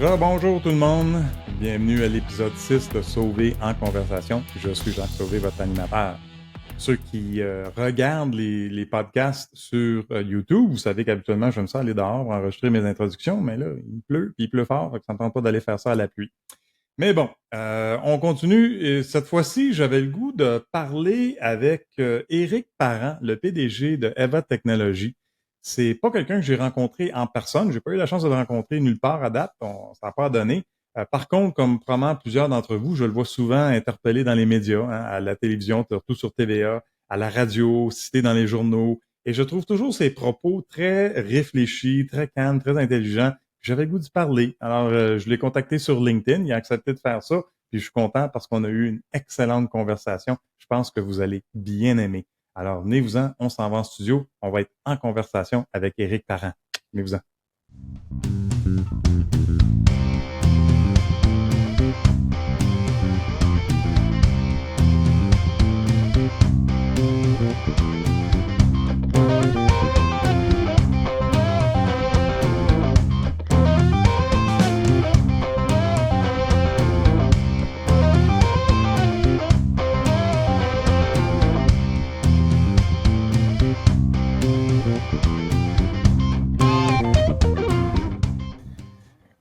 Rebonjour tout le monde, bienvenue à l'épisode 6 de Sauvé en conversation. Je suis Jacques Sauvé, votre animateur. Ceux qui regardent les podcasts sur YouTube, vous savez qu'habituellement j'aime ça aller dehors pour enregistrer mes introductions, mais là il pleut, puis il pleut fort, donc ça ne me tente pas d'aller faire ça à la pluie. Mais bon, on continue et cette fois-ci j'avais le goût de parler avec Éric Parent, le PDG de Eva Technologies. C'est pas quelqu'un que j'ai rencontré en personne. J'ai pas eu la chance de le rencontrer nulle part à date. Ça n'a pas donné. Par contre, comme probablement plusieurs d'entre vous, je le vois souvent interpellé dans les médias, à la télévision, surtout sur TVA, à la radio, cité dans les journaux. Et je trouve toujours ses propos très réfléchis, très calmes, très intelligents. J'avais le goût d'y parler. Alors, je l'ai contacté sur LinkedIn. Il a accepté de faire ça. Puis je suis content parce qu'on a eu une excellente conversation. Je pense que vous allez bien aimer. Alors, venez-vous-en, on s'en va en studio. On va être en conversation avec Éric Parent. Venez-vous-en.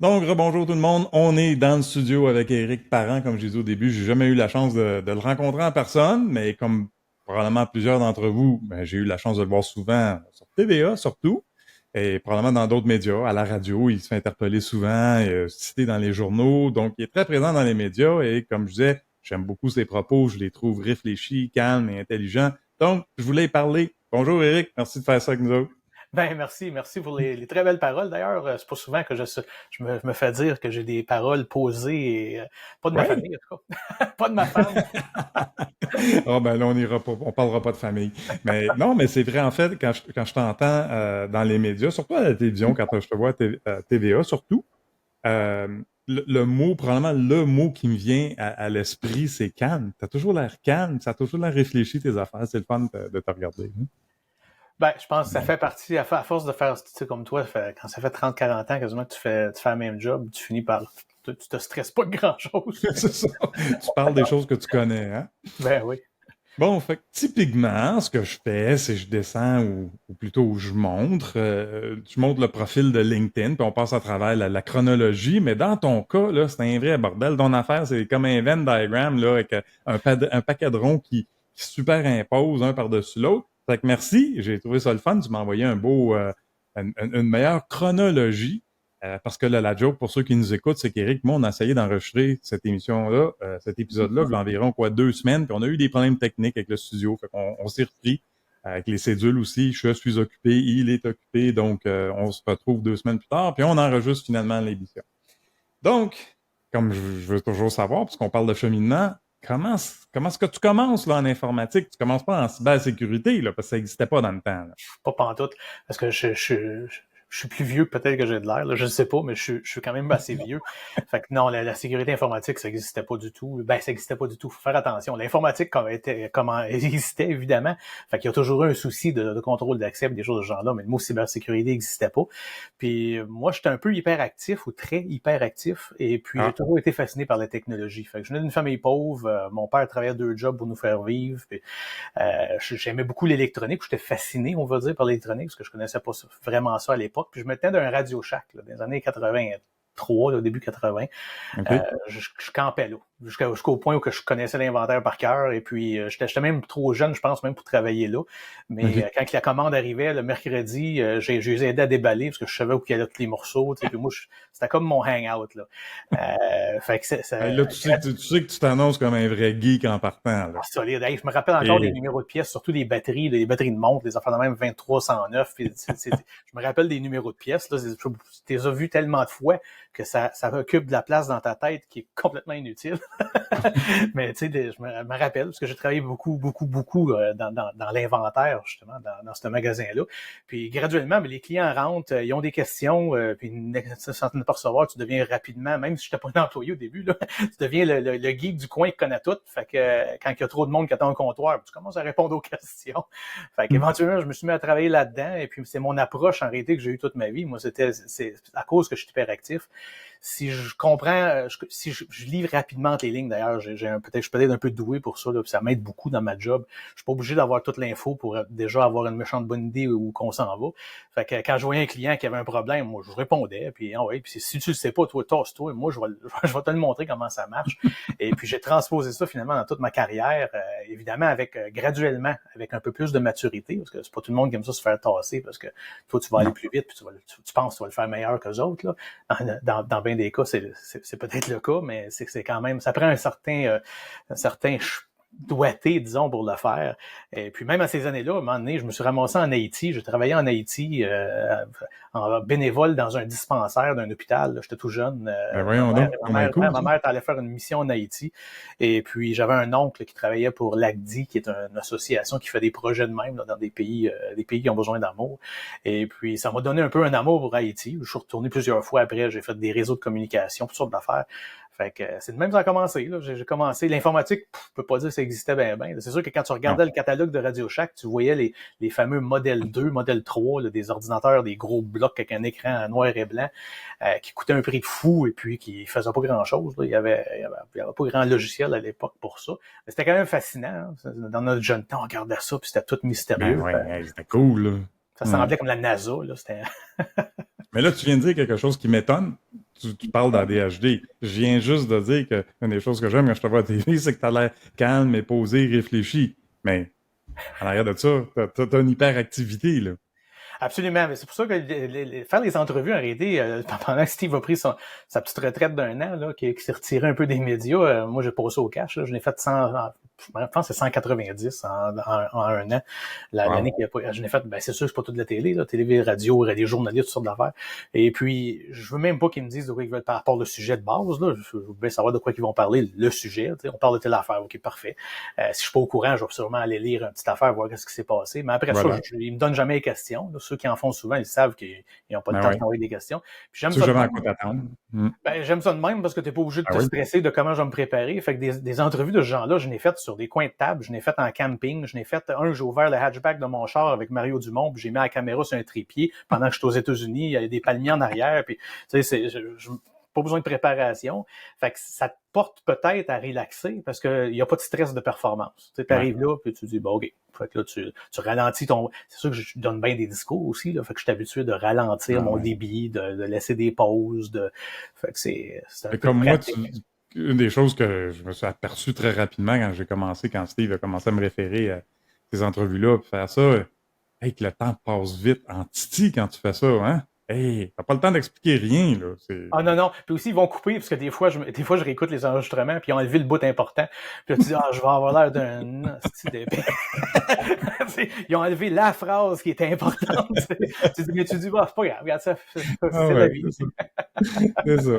Donc, rebonjour tout le monde. On est dans le studio avec Éric Parent. Comme je disais au début, j'ai jamais eu la chance de le rencontrer en personne, mais comme probablement plusieurs d'entre vous, j'ai eu la chance de le voir souvent sur TVA surtout, et probablement dans d'autres médias, à la radio. Il se fait interpeller souvent, cité dans les journaux. Donc, il est très présent dans les médias et comme je disais, j'aime beaucoup ses propos. Je les trouve réfléchis, calmes et intelligents. Donc, je voulais y parler. Bonjour Éric, merci de faire ça avec nous autres. Ben merci pour les très belles paroles. D'ailleurs, c'est pas souvent que je me fais dire que j'ai des paroles posées et pas de ma famille, en tout cas. Pas de ma femme. Ah ben là, on parlera pas de famille. Mais non, mais c'est vrai, en fait, quand je t'entends dans les médias, surtout à la télévision, quand je te vois à TVA surtout, euh, le mot, probablement le mot qui me vient à l'esprit, c'est calme. T'as toujours l'air calme, ça a toujours l'air réfléchi tes affaires. C'est le fun de te regarder. Hein? Ben, je pense que ça fait partie, à force de faire, tu sais, comme toi, quand ça fait 30-40 ans quasiment que tu fais le même job, tu finis par, tu te stresses pas de grand-chose. C'est ça. Tu parles des choses que tu connais, hein? Ben oui. Bon, fait que typiquement, ce que je fais, c'est que je descends ou plutôt je montre. Je montre le profil de LinkedIn, puis on passe à travers la chronologie. Mais dans ton cas, là, c'est un vrai bordel. Ton affaire, c'est comme un Venn diagram là, avec un paquet de ronds qui superimposent un par-dessus l'autre. Fait que merci, j'ai trouvé ça le fun. Tu m'as envoyé une meilleure chronologie. Parce que là, la joke, pour ceux qui nous écoutent, c'est qu'Éric, moi, on a essayé d'enregistrer cette émission-là, cet épisode-là, il y a environ 2 semaines, puis on a eu des problèmes techniques avec le studio. Fait qu'on s'est repris avec les cédules aussi. Je suis occupé, il est occupé, donc on se retrouve 2 semaines plus tard, puis on enregistre finalement l'émission. Donc, comme je veux toujours savoir, puisqu'on parle de cheminement, comment est-ce que tu commences là en informatique? Tu commences pas en cybersécurité, là, parce que ça n'existait pas dans le temps. Là. Pas pantoute. Parce que je suis plus vieux que peut-être que j'ai de l'air, là, je ne sais pas, mais je suis quand même assez vieux. Fait que non, la sécurité informatique, ça n'existait pas du tout. Ben, ça n'existait pas du tout. Faut faire attention. L'informatique comment existait, évidemment. Fait qu'il y a toujours eu un souci de contrôle d'accès, des choses de ce genre-là, mais le mot cybersécurité n'existait pas. Puis moi, j'étais un peu hyperactif ou très hyperactif, et puis j'ai toujours été fasciné par la technologie. Fait que je venais d'une famille pauvre. Mon père travaillait 2 jobs pour nous faire vivre. Puis, j'aimais beaucoup l'électronique. J'étais fasciné, on va dire, par l'électronique, parce que je connaissais pas vraiment ça à l'époque. Puis je me tenais d'un Radio Shack là, dans les années 83, là, au début 80. Okay. Je campais là, jusqu'au point où que je connaissais l'inventaire par cœur. Et puis, j'étais même trop jeune, je pense, même pour travailler là. Mais quand la commande arrivait le mercredi, j'ai aidé à déballer parce que je savais où il y avait tous les morceaux. Puis moi, c'était comme mon hangout. Là, fait que là tu sais que tu t'annonces comme un vrai geek en partant. Là. Solide. Hey, je me rappelle encore des numéros de pièces, surtout les batteries de montre, les affaires de même 2309. Puis, je me rappelle des numéros de pièces. Là, tu les as vus tellement de fois que ça occupe de la place dans ta tête qui est complètement inutile. Mais tu sais, je me rappelle, parce que j'ai travaillé beaucoup dans l'inventaire, justement, dans ce magasin-là. Puis graduellement, les clients rentrent, ils ont des questions, puis sans ne pas recevoir, tu deviens rapidement, même si je n'étais pas un employé au début, là, tu deviens le geek du coin qui connaît tout. Fait que quand il y a trop de monde qui attend un comptoir, tu commences à répondre aux questions. Fait qu'éventuellement, je me suis mis à travailler là-dedans, et puis c'est mon approche en réalité que j'ai eu toute ma vie. Moi, c'est à cause que je suis hyperactif. si je comprends, si je lis rapidement entre les lignes, d'ailleurs, je suis peut-être un peu doué pour ça, là, puis ça m'aide beaucoup dans ma job. Je suis pas obligé d'avoir toute l'info pour déjà avoir une méchante bonne idée où qu'on s'en va. Fait que quand je voyais un client qui avait un problème, moi, je répondais, puis puis si tu le sais pas, toi, tasse-toi, moi, je vais te le montrer comment ça marche. Et puis, j'ai transposé ça finalement dans toute ma carrière, évidemment, avec graduellement, avec un peu plus de maturité, parce que c'est pas tout le monde qui aime ça se faire tasser, parce que toi, tu vas aller plus vite, puis tu penses que tu vas le faire meilleur qu'eux autres, là. Dans bien des cas, c'est peut-être le cas, mais c'est quand même, ça prend un certain doigté, disons, pour le faire. Et puis même à ces années-là, à un moment donné, je me suis ramassé en Haïti. J'ai travaillé en Haïti en bénévole dans un dispensaire d'un hôpital. J'étais tout jeune. Voyons donc, ma mère allait faire une mission en Haïti. Et puis j'avais un oncle qui travaillait pour l'ACDI, qui est une association qui fait des projets de même là, dans des pays qui ont besoin d'amour. Et puis ça m'a donné un peu un amour pour Haïti. Je suis retourné plusieurs fois après. J'ai fait des réseaux de communication, toutes sortes d'affaires. Fait que c'est de même que ça a commencé. Là. J'ai commencé. L'informatique, je peux pas dire que ça existait bien. C'est sûr que quand tu regardais le catalogue de Radio Shack, tu voyais les fameux Model 2, Model 3, là, des ordinateurs, des gros blocs avec un écran noir et blanc qui coûtaient un prix de fou et puis qui faisaient pas grand-chose. Là. Il y avait pas grand logiciel à l'époque pour ça. Mais c'était quand même fascinant. Hein. Dans notre jeune temps, on regardait ça puis c'était tout mystérieux. C'était cool. Là. Ça semblait comme la NASA. Là. C'était... Mais là, tu viens de dire quelque chose qui m'étonne. Tu parles d'ADHD. Je viens juste de dire que une des choses que j'aime quand je te vois à la TV, c'est que tu as l'air calme et posé, réfléchi. Mais en arrière de ça, t'as une hyperactivité, là. Absolument. Mais c'est pour ça que faire les entrevues en réalité, pendant que Steve a pris sa petite retraite d'1 an, là, qui s'est retiré un peu des médias, moi j'ai passé au cash. Là, je l'ai fait je pense que c'est 190 en 1 an. L'année qu'il y a pas, je l'ai fait, c'est sûr que c'est pas toute la télé, là, télé, radio, des journalistes, toutes sortes d'affaires. Et puis, je veux même pas qu'ils me disent de quoi ils veulent par rapport au sujet de base, là. Je veux bien savoir de quoi ils vont parler, le sujet. On parle de telle affaire, ok, parfait. Si je suis pas au courant, je vais sûrement aller lire une petite affaire, voir ce qui s'est passé. Mais après ça, ils me donnent jamais les questions. Là. Ceux qui en font souvent, ils savent qu'ils n'ont pas le temps de m'envoyer des questions. Puis j'aime ça. Jamais à quoi t'attendre. J'aime ça de même parce que t'es pas obligé de te stresser de comment je vais me préparer. Fait que des entrevues de ce genre-là, je l'ai faites sur des coins de table, je l'ai fait en camping, je l'ai fait j'ai ouvert le hatchback de mon char avec Mario Dumont, puis j'ai mis la caméra sur un trépied pendant que j'étais aux États-Unis, il y a des palmiers en arrière, puis tu sais, pas besoin de préparation. Fait que ça te porte peut-être à relaxer parce que il y a pas de stress de performance. Tu arrives là, puis tu dis, bon, OK. Fait que là, tu ralentis ton... C'est sûr que je donne bien des discours aussi, là. Fait que je suis habitué de ralentir mon débit, de laisser des pauses, Fait que c'est un peu comme moi, une des choses que je me suis aperçu très rapidement quand Steve a commencé à me référer à ces entrevues-là, puis faire ça, que le temps passe vite en titi quand tu fais ça, hein? Hey, t'as pas le temps d'expliquer rien, là. Ah non. Puis aussi, ils vont couper, parce que des fois, je réécoute les enregistrements, puis ils ont enlevé le bout important. Puis là, tu dis, je vais avoir l'air d'un hostie d'épée. Ils ont enlevé la phrase qui était importante. Tu dis, c'est pas grave, regarde ça, c'est la vie. C'est ça.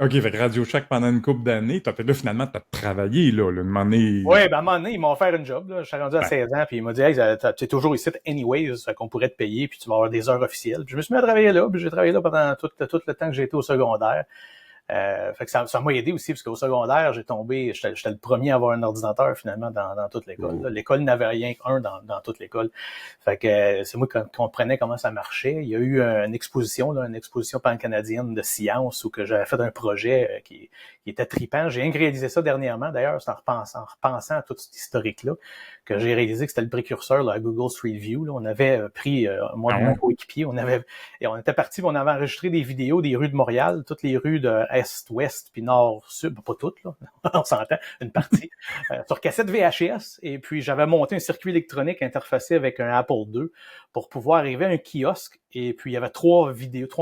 OK, fait que Radio Shack pendant une couple d'années, là, finalement, t'as travaillé, là, le moment donné. Oui, à un moment donné, ils m'ont offert une job, là. Je suis rendu à 16 ans, puis ils m'ont dit, hey, tu es toujours ici, anyways, fait qu'on pourrait te payer, puis tu vas avoir des heures officielles. Puis je me suis mis à travailler là, puis j'ai travaillé là pendant tout le temps que j'ai été au secondaire. Fait que ça m'a aidé aussi, parce qu'au secondaire, j'étais le premier à avoir un ordinateur, finalement, dans toute l'école. Là. L'école n'avait rien qu'un dans toute l'école. Fait que c'est moi qui comprenais comment ça marchait. Il y a eu une exposition pan-canadienne de science où que j'avais fait un projet qui était trippant. J'ai réalisé ça dernièrement, d'ailleurs, c'est en repensant à tout cet historique-là, que j'ai réalisé que c'était le précurseur là, à Google Street View. Là. On avait pris, moi et mon coéquipier, on était partis, on avait enregistré des vidéos des rues de Montréal, toutes les rues de Est, Ouest, puis Nord, Sud, pas toutes, là, on s'entend, une partie, sur cassette VHS, et puis j'avais monté un circuit électronique interfacé avec un Apple II pour pouvoir arriver à un kiosque, et puis il y avait trois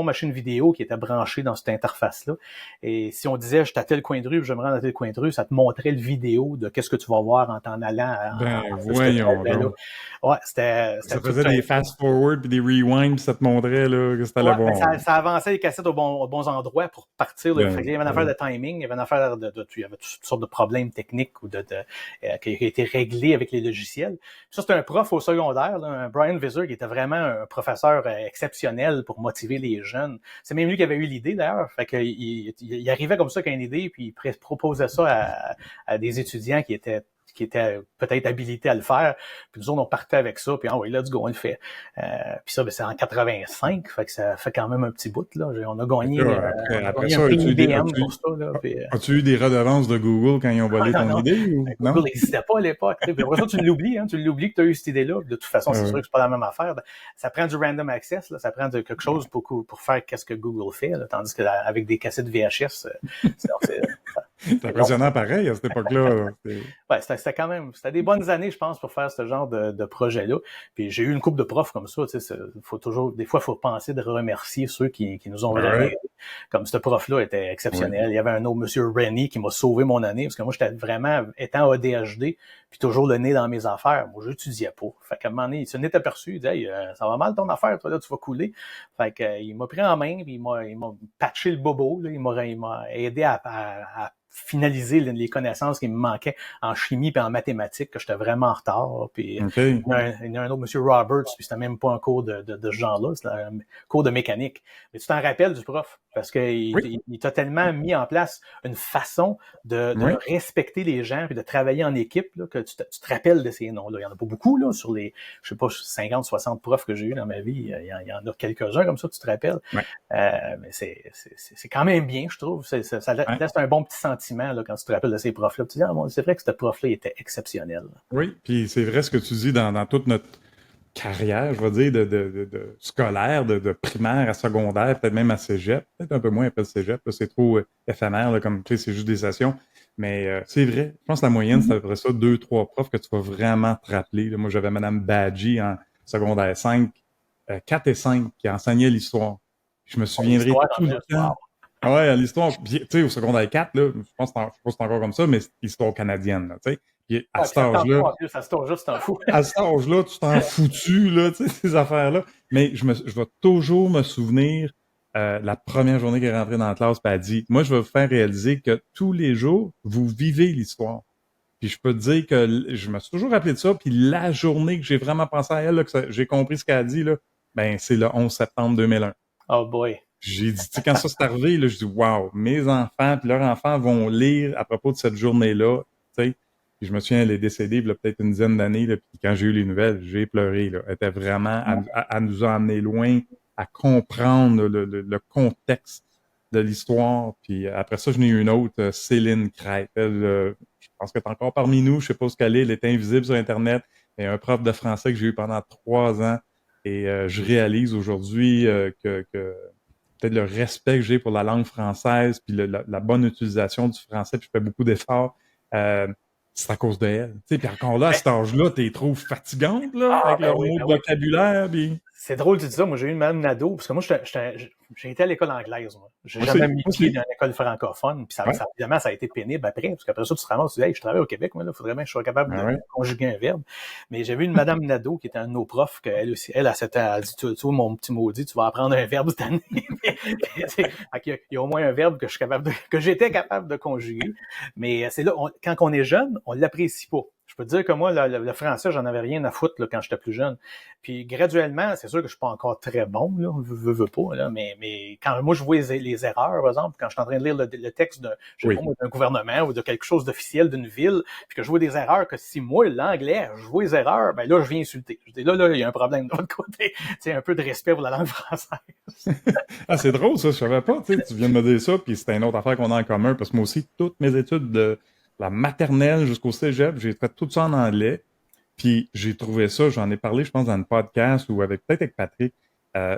machines vidéo qui étaient branchées dans cette interface-là, et si on disait, je suis à tel coin de rue, puis je me rends à tel coin de rue, ça te montrait le vidéo de qu'est-ce que tu vas voir en t'en allant voyons donc. Ouais, c'était ça faisait des fast-forward puis des rewind, puis ça te montrait là, que c'était la bonne. Ça avançait les cassettes aux bons endroits pour partir. Il y avait une affaire de timing, il y avait une affaire il y avait toutes sortes de problèmes techniques qui étaient réglés avec les logiciels. Ça, c'était un prof au secondaire, là, un Brian Visor, qui était vraiment un professeur exceptionnel pour motiver les jeunes. C'est même lui qui avait eu l'idée, d'ailleurs. Fait qu'il arrivait comme ça avec une idée, puis il proposait ça à des étudiants qui étaient qui étaient peut-être habilités à le faire. Puis nous autres, on partait avec ça, puis oui, let's go, on le fait. Puis ça, c'est en 85, fait que ça fait quand même un petit bout, là. On a gagné, Après un ça, prix IBM pour ça, là. As-tu eu des redevances de Google quand ils ont volé ton idée? Ou... non? Google n'existait pas à l'époque. Puis après ça, tu l'oublies, tu l'oublies que tu as eu cette idée-là. De toute façon, c'est sûr que c'est pas la même affaire. Ça prend du random access, là. Ça prend quelque chose pour faire qu'est-ce que Google fait, là. Tandis qu'avec des cassettes VHS, c'est impressionnant pareil à cette époque-là. C'était quand même, c'était des bonnes années, je pense, pour faire ce genre de projet-là. Puis j'ai eu une couple de profs comme ça, tu sais, des fois, il faut penser de remercier ceux qui nous ont vraiment aidés. Comme ce prof-là était exceptionnel. Il y avait un autre, monsieur Rennie, qui m'a sauvé mon année, parce que moi, j'étais vraiment, étant ADHD, puis toujours le nez dans mes affaires, moi, j'étudiais pas. Fait qu'à un moment donné, il s'en est aperçu, il dit, hey, ça va mal ton affaire, toi, là, tu vas couler. Fait que, il m'a pris en main, puis il m'a patché le bobo, là, il m'a aidé à finaliser les connaissances qui me manquaient en chimie et en mathématiques, que j'étais vraiment en retard. Puis il y a un autre, monsieur Roberts, puis c'était même pas un cours de ce genre-là, c'était un cours de mécanique. Mais tu t'en rappelles du prof, parce qu'il t'a tellement mis en place une façon de respecter les gens et de travailler en équipe, là, que tu te rappelles de ces noms-là. Il y en a pas beaucoup, là, sur les, je sais pas, 50, 60 profs que j'ai eu dans ma vie. Il y en a quelques-uns comme ça, tu te rappelles. Mais c'est quand même bien, je trouve. Ça laisse un bon petit sentiment, là, quand tu te rappelles de ces profs-là. Tu dis, c'est vrai que ce prof-là était exceptionnel. Oui, puis c'est vrai ce que tu dis dans toute notre carrière, je vais dire, de scolaire, de primaire à secondaire, peut-être même à cégep, peut-être un peu moins après le cégep, là, c'est trop éphémère, là, comme tu sais, c'est juste des sessions. Mais c'est vrai, je pense que la moyenne, c'est à peu près ça, 2-3 profs que tu vas vraiment te rappeler. Là, moi, j'avais Madame Badji en secondaire 5, 4 et 5, qui enseignait l'histoire. Je me souviendrai tout le temps. Ouais, l'histoire, tu sais, au secondaire 4, là, je pense que c'est encore comme ça, mais c'est l'histoire canadienne, là, tu sais. Puis à cet âge-là, à cet âge-là, tu t'en foutu, là, tu sais, ces affaires-là. Mais je vais toujours me souvenir la première journée qu'elle est rentrée dans la classe, puis elle a dit, moi, je vais vous faire réaliser que tous les jours, vous vivez l'histoire. Puis je peux te dire que je me suis toujours rappelé de ça, puis la journée que j'ai vraiment pensé à elle, là, que j'ai compris ce qu'elle a dit, là, ben, c'est le 11 septembre 2001. Oh boy. J'ai dit, tu sais, quand ça s'est arrivé, là, je dis, wow, mes enfants puis leurs enfants vont lire à propos de cette journée-là, tu sais. Puis je me souviens, elle est décédée, il y a peut-être une dizaine d'années, là, puis quand j'ai eu les nouvelles, j'ai pleuré, là. Elle était vraiment, elle nous a amené loin à comprendre le contexte de l'histoire. Puis après ça, je n'ai eu une autre, Céline Crête. Elle, je pense qu'elle est encore parmi nous, je sais pas où elle était invisible sur Internet. Elle est un prof de français que j'ai eu pendant 3 ans. Et je réalise aujourd'hui que peut-être le respect que j'ai pour la langue française, puis la bonne utilisation du français, puis je fais beaucoup d'efforts, c'est à cause d'elle. Tu sais, puis encore là, à cet âge-là, t'es trop fatigante, là, avec leur mot de vocabulaire, puis... C'est drôle, tu dis ça. Moi, j'ai eu une madame Nadeau, parce que moi, j'ai été à l'école anglaise, moi. J'ai jamais mis pied dans une école francophone, puis évidemment, ça a été pénible après, parce qu'après ça, tu te ramasses, tu dis, hey, je travaille au Québec, moi, là, faudrait bien que je sois capable de conjuguer un verbe. Mais j'avais une madame Nadeau, qui était un de nos profs, qu'elle aussi, elle dit, tu vois, mon petit maudit, tu vas apprendre un verbe cette année. Il y a au moins un verbe que j'étais capable de conjuguer. Mais c'est là, quand on est jeune, on l'apprécie pas. Je peux te dire que moi, le français, j'en avais rien à foutre là, quand j'étais plus jeune. Puis graduellement, c'est sûr que je suis pas encore très bon, là, veux pas, là, mais quand moi je vois les erreurs, par exemple, quand je suis en train de lire le texte d'un gouvernement ou de quelque chose d'officiel d'une ville, puis que je vois des erreurs, que si moi, l'anglais, je vois les erreurs, ben là, je viens insulter. Je dis là, il y a un problème de l'autre côté. Tu un peu de respect pour la langue française. Ah, c'est drôle, ça, je savais pas, tu viens de me dire ça, puis c'était une autre affaire qu'on a en commun, parce que moi aussi, toutes mes études de la maternelle jusqu'au cégep, j'ai fait tout ça en anglais. Puis j'ai trouvé ça, j'en ai parlé, je pense, dans un podcast ou peut-être avec Patrick.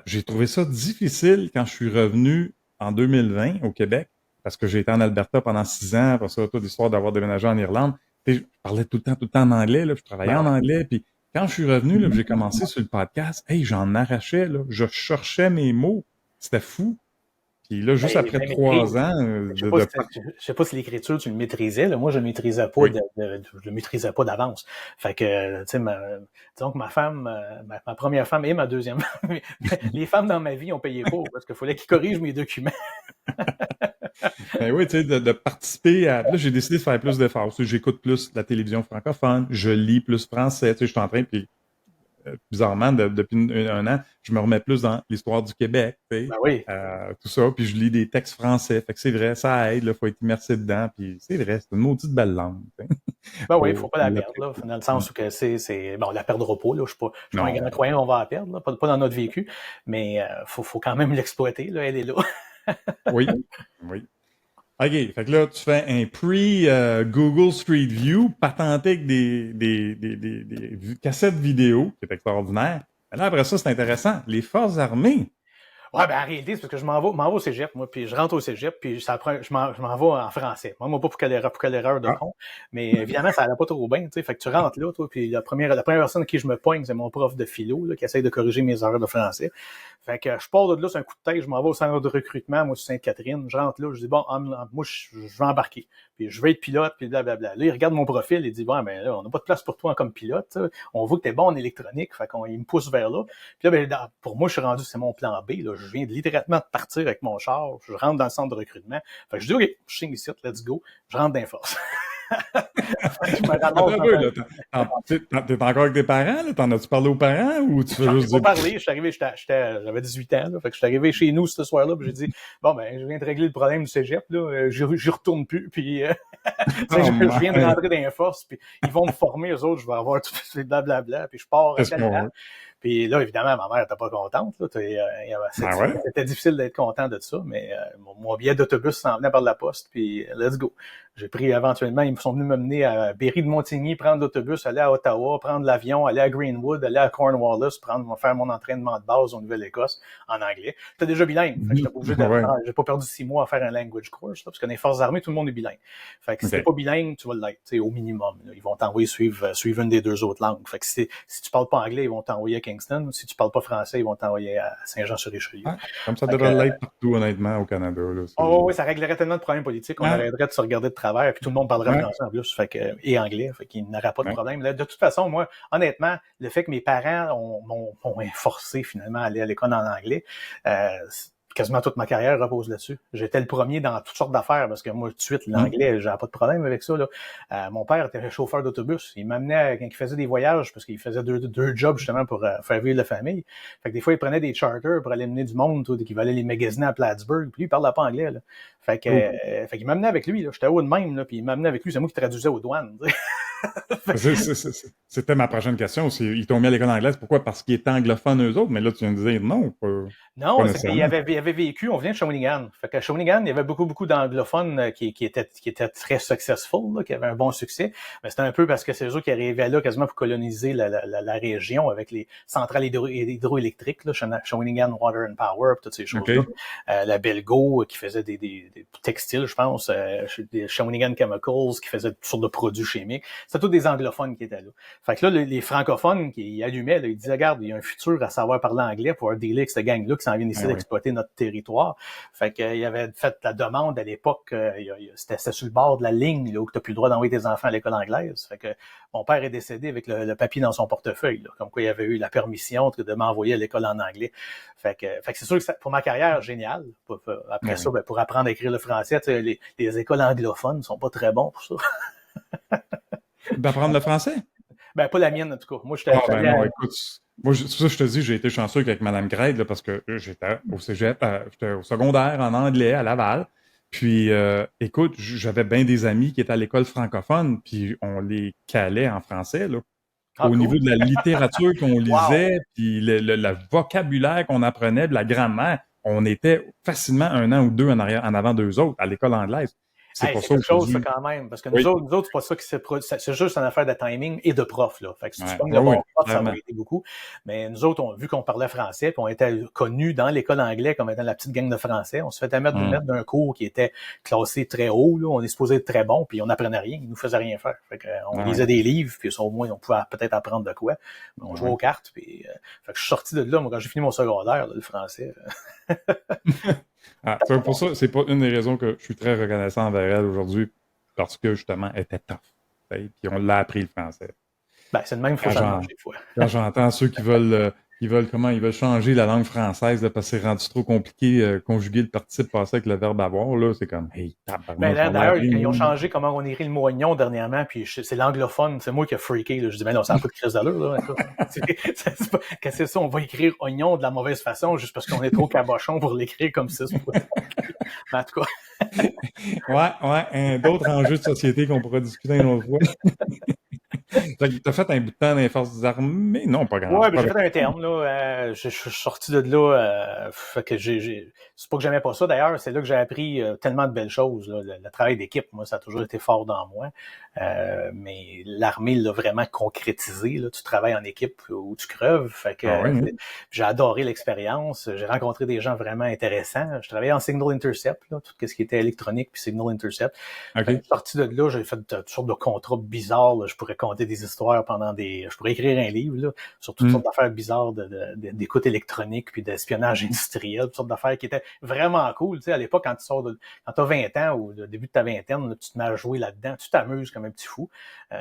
J'ai trouvé ça difficile quand je suis revenu en 2020 au Québec, parce que j'ai été en Alberta pendant 6 ans, après ça, toute l'histoire d'avoir déménagé en Irlande. Puis je parlais tout le temps en anglais, là, je travaillais en anglais. Puis quand je suis revenu, là, j'ai commencé sur le podcast, hey, j'en arrachais, là, je cherchais mes mots. C'était fou. Puis là, juste après 3 ans je sais pas si l'écriture, tu le maîtrisais. Là. Moi, je ne maîtrisais pas je le maîtrisais pas d'avance. Fait que, tu sais, disons que ma femme, ma première femme et ma deuxième femme, les femmes dans ma vie ont payé pour parce qu'il fallait qu'ils corrigent mes documents. Ben oui, tu sais, de participer à... Là, j'ai décidé de faire plus d'efforts. J'écoute plus la télévision francophone, je lis plus français. Tu sais, je suis en train, puis bizarrement, depuis un an, je me remets plus dans l'histoire du Québec, tu sais, ben oui. tout ça, puis je lis des textes français, fait que c'est vrai, ça aide, il faut être immersé dedans, puis c'est vrai, c'est une maudite belle langue. Ben oui, il faut pas la perdre, là, dans le sens où que bon, on la perdra pas, là. Je suis pas un grand croyant, on va la perdre, là, pas dans notre vécu, mais faut quand même l'exploiter, là, elle est là. Oui, oui. OK, fait que là, tu fais un pre-Google Street View patenté avec des cassettes vidéo, qui est extraordinaire. Mais là, après ça, c'est intéressant. Les forces armées. Ouais, ben en réalité, c'est parce que je m'en vais au cégep, moi, puis je rentre au cégep, puis je m'en vais en français. Moi, pas pour quelle erreur de con, mais évidemment, ça allait pas trop bien, tu sais. Fait que tu rentres là, toi, puis la première personne à qui je me poigne, c'est mon prof de philo, là, qui essaye de corriger mes erreurs de français. Fait que je pars de là, c'est un coup de tête, je m'en vais au centre de recrutement, moi, sur Sainte-Catherine. Je rentre là, je dis, bon, moi, je vais embarquer. Puis je veux être pilote, puis blablabla. Là, il regarde mon profil, il dit, bon, ben là, on n'a pas de place pour toi comme pilote, t'sais. On voit que t'es bon en électronique, fait qu'il me pousse vers là. Puis là, ben, pour moi, je suis rendu, c'est mon plan B, là. Je viens littéralement de partir avec mon char, je rentre dans le centre de recrutement. Fait que je dis, OK, je signe ici, let's go. Je rentre dans les forces. Je me ramasse. T'es encore avec tes parents, là? T'en as-tu parlé aux parents ou tu veux juste dire... pas parlé, je suis arrivé, j'avais 18 ans, là, fait que je suis arrivé chez nous ce soir-là, puis j'ai dit, bon, ben, je viens de régler le problème du cégep, là, j'y retourne plus, puis je viens de rentrer dans les forces, puis ils vont me former, eux autres, je vais avoir tout ce blablabla, puis je pars à tel temps. Puis là, évidemment, ma mère n'était pas contente. Là. C'était difficile d'être content de ça, mais mon billet d'autobus s'en venait par la poste, puis let's go. J'ai pris éventuellement, ils sont venus me mener à Berry-de-Montigny, prendre l'autobus, aller à Ottawa, prendre l'avion, aller à Greenwood, aller à Cornwallis, faire mon entraînement de base en Nouvelle-Écosse en anglais. J'étais déjà bilingue. Fait que j'étais pas obligé d'apprendre. J'ai pas perdu 6 mois à faire un language course, là, parce que dans les forces armées, tout le monde est bilingue. Fait que si t'es pas bilingue, tu vas l'être, au minimum. Là. Ils vont t'envoyer suivre une des 2 autres langues. Fait que si tu parles pas anglais, ils vont t'envoyer à Kingston. Si tu parles pas français, ils vont t'envoyer à Saint-Jean-sur-Richelieu. Ah, comme ça devrait l'être partout, honnêtement, au Canada. Là, oui, ça réglerait tellement de problèmes politiques. On arrêterait de se regarder de travers, puis tout le monde parlerait français en plus, et anglais, fait qu'il n'aurait pas de problème. Là, de toute façon, moi, honnêtement, le fait que mes parents m'ont forcé finalement à aller à l'école en anglais, quasiment toute ma carrière repose là-dessus. J'étais le premier dans toutes sortes d'affaires parce que moi, tout de suite, l'anglais, j'avais pas de problème avec ça. Là. Mon père était chauffeur d'autobus. Il m'amenait quand il faisait des voyages parce qu'il faisait deux jobs justement pour faire vivre la famille. Fait que des fois, il prenait des charters pour aller mener du monde, qui va aller les magasiner à Plattsburgh. Puis lui, il parlait pas anglais. Là. Fait qu'il m'amenait avec lui. Là. J'étais haut de même, là, puis il m'amenait avec lui. C'est moi qui traduisais aux douanes. C'était ma prochaine question. Ils t'ont mis à l'école anglaise. Pourquoi? Parce qu'ils étaient anglophones eux autres, mais là, tu viens de dire non. Non, c'est qu'il avait vécu, on vient de Shawinigan. Fait qu'à Shawinigan, il y avait beaucoup d'anglophones qui étaient très successful, là, qui avaient un bon succès. Mais c'était un peu parce que c'est eux qui arrivaient là quasiment pour coloniser la région avec les centrales hydroélectriques, là, Shawinigan Water and Power, toutes ces choses-là. Okay. La Belgo qui faisait des textiles, je pense, des Shawinigan Chemicals qui faisait toutes sortes de produits chimiques. C'était tous des anglophones qui étaient là. Fait que là, les francophones qui allumaient, là, ils disaient, regarde, il y a un futur à savoir parler anglais pour dealer avec cette gang-là qui s'en vient ici d'exploiter notre territoire. Fait qu'il avait fait la demande à l'époque, c'était sur le bord de la ligne, là, où tu n'as plus le droit d'envoyer tes enfants à l'école anglaise. Fait que mon père est décédé avec le papier dans son portefeuille, là, comme quoi il avait eu la permission de m'envoyer à l'école en anglais. Fait que c'est sûr que pour ma carrière, génial. Après ça, ben, pour apprendre à écrire le français, les écoles anglophones ne sont pas très bons pour ça. D'apprendre le français? Ben, pas la mienne, en tout cas. Moi, j'étais... non, écoute, moi, c'est ça que je te dis, j'ai été chanceux avec Mme Grade, là, parce que j'étais au cégep, j'étais au secondaire en anglais à Laval. Puis, écoute, j'avais bien des amis qui étaient à l'école francophone, puis on les calait en français, là. Au niveau de la littérature qu'on lisait, puis le vocabulaire qu'on apprenait, de la grammaire, on était facilement 1 an ou 2 en avant d'eux autres à l'école anglaise. C'est quelque chose, ça, quand même. Parce que nous autres, c'est pas ça qui s'est produit. C'est juste une affaire de timing et de prof, là. Fait que si tu pognes le bon prof, ça va aider beaucoup. Mais nous autres, vu qu'on parlait français, puis on était connus dans l'école anglaise comme étant la petite gang de français, on se fait mettre d'un cours qui était classé très haut, là. On est supposé être très bon, puis on n'apprenait rien. Ils nous faisaient rien faire. Fait que, on lisait des livres, puis ça, au moins, on pouvait peut-être apprendre de quoi. On jouait aux cartes, puis, fait que je suis sorti de là, moi, quand j'ai fini mon secondaire, là, le français. Pour ça, c'est pas une des raisons que je suis très reconnaissant envers elle aujourd'hui, parce que justement, elle était tough. Puis on l'a appris le français. Ben, c'est le même, faut changer des fois. Quand j'entends ceux qui veulent changer la langue française là, parce que c'est rendu trop compliqué, conjuguer le participe passé avec le verbe avoir, là, c'est comme, hey, tabarnak. Ben, d'ailleurs, ils ont changé comment on écrit le mot oignon dernièrement, puis c'est l'anglophone, c'est moi qui ai freaké, là. Je dis, ben non, ça n'a pas de crise d'allure, là. Qu'est-ce que c'est ça, on va écrire oignon de la mauvaise façon, juste parce qu'on est trop cabochon pour l'écrire comme ça. Mais en tout cas. D'autres enjeux de société qu'on pourra discuter une autre fois. Fait que t'as fait un bout de temps dans les forces armées? Non, pas grand. Ouais, ben Pas j'ai avec... fait un terme, là. Je suis sorti de là. Fait que c'est pas que j'aimais pas ça, d'ailleurs. C'est là que j'ai appris tellement de belles choses, là. Le travail d'équipe, moi, ça a toujours été fort dans moi. Mais l'armée l'a vraiment concrétisé, là. Tu travailles en équipe où tu creves. Fait que Ah ouais, hein? j'ai adoré l'expérience. J'ai rencontré des gens vraiment intéressants. Je travaillais en Signal Intercept, là, tout ce qui était électronique puis Signal Intercept. Fait que OK. sorti de là, j'ai fait toutes sortes de contrats bizarres, là. Je pourrais compter des histoires je pourrais écrire un livre, là, sur toutes sortes d'affaires bizarres d'écoute électronique puis d'espionnage industriel, toutes sortes d'affaires qui étaient vraiment cool. Tu sais, à l'époque, quand t'as 20 ans ou le début de ta vingtaine, là, tu te mets à jouer là-dedans, tu t'amuses comme un petit fou.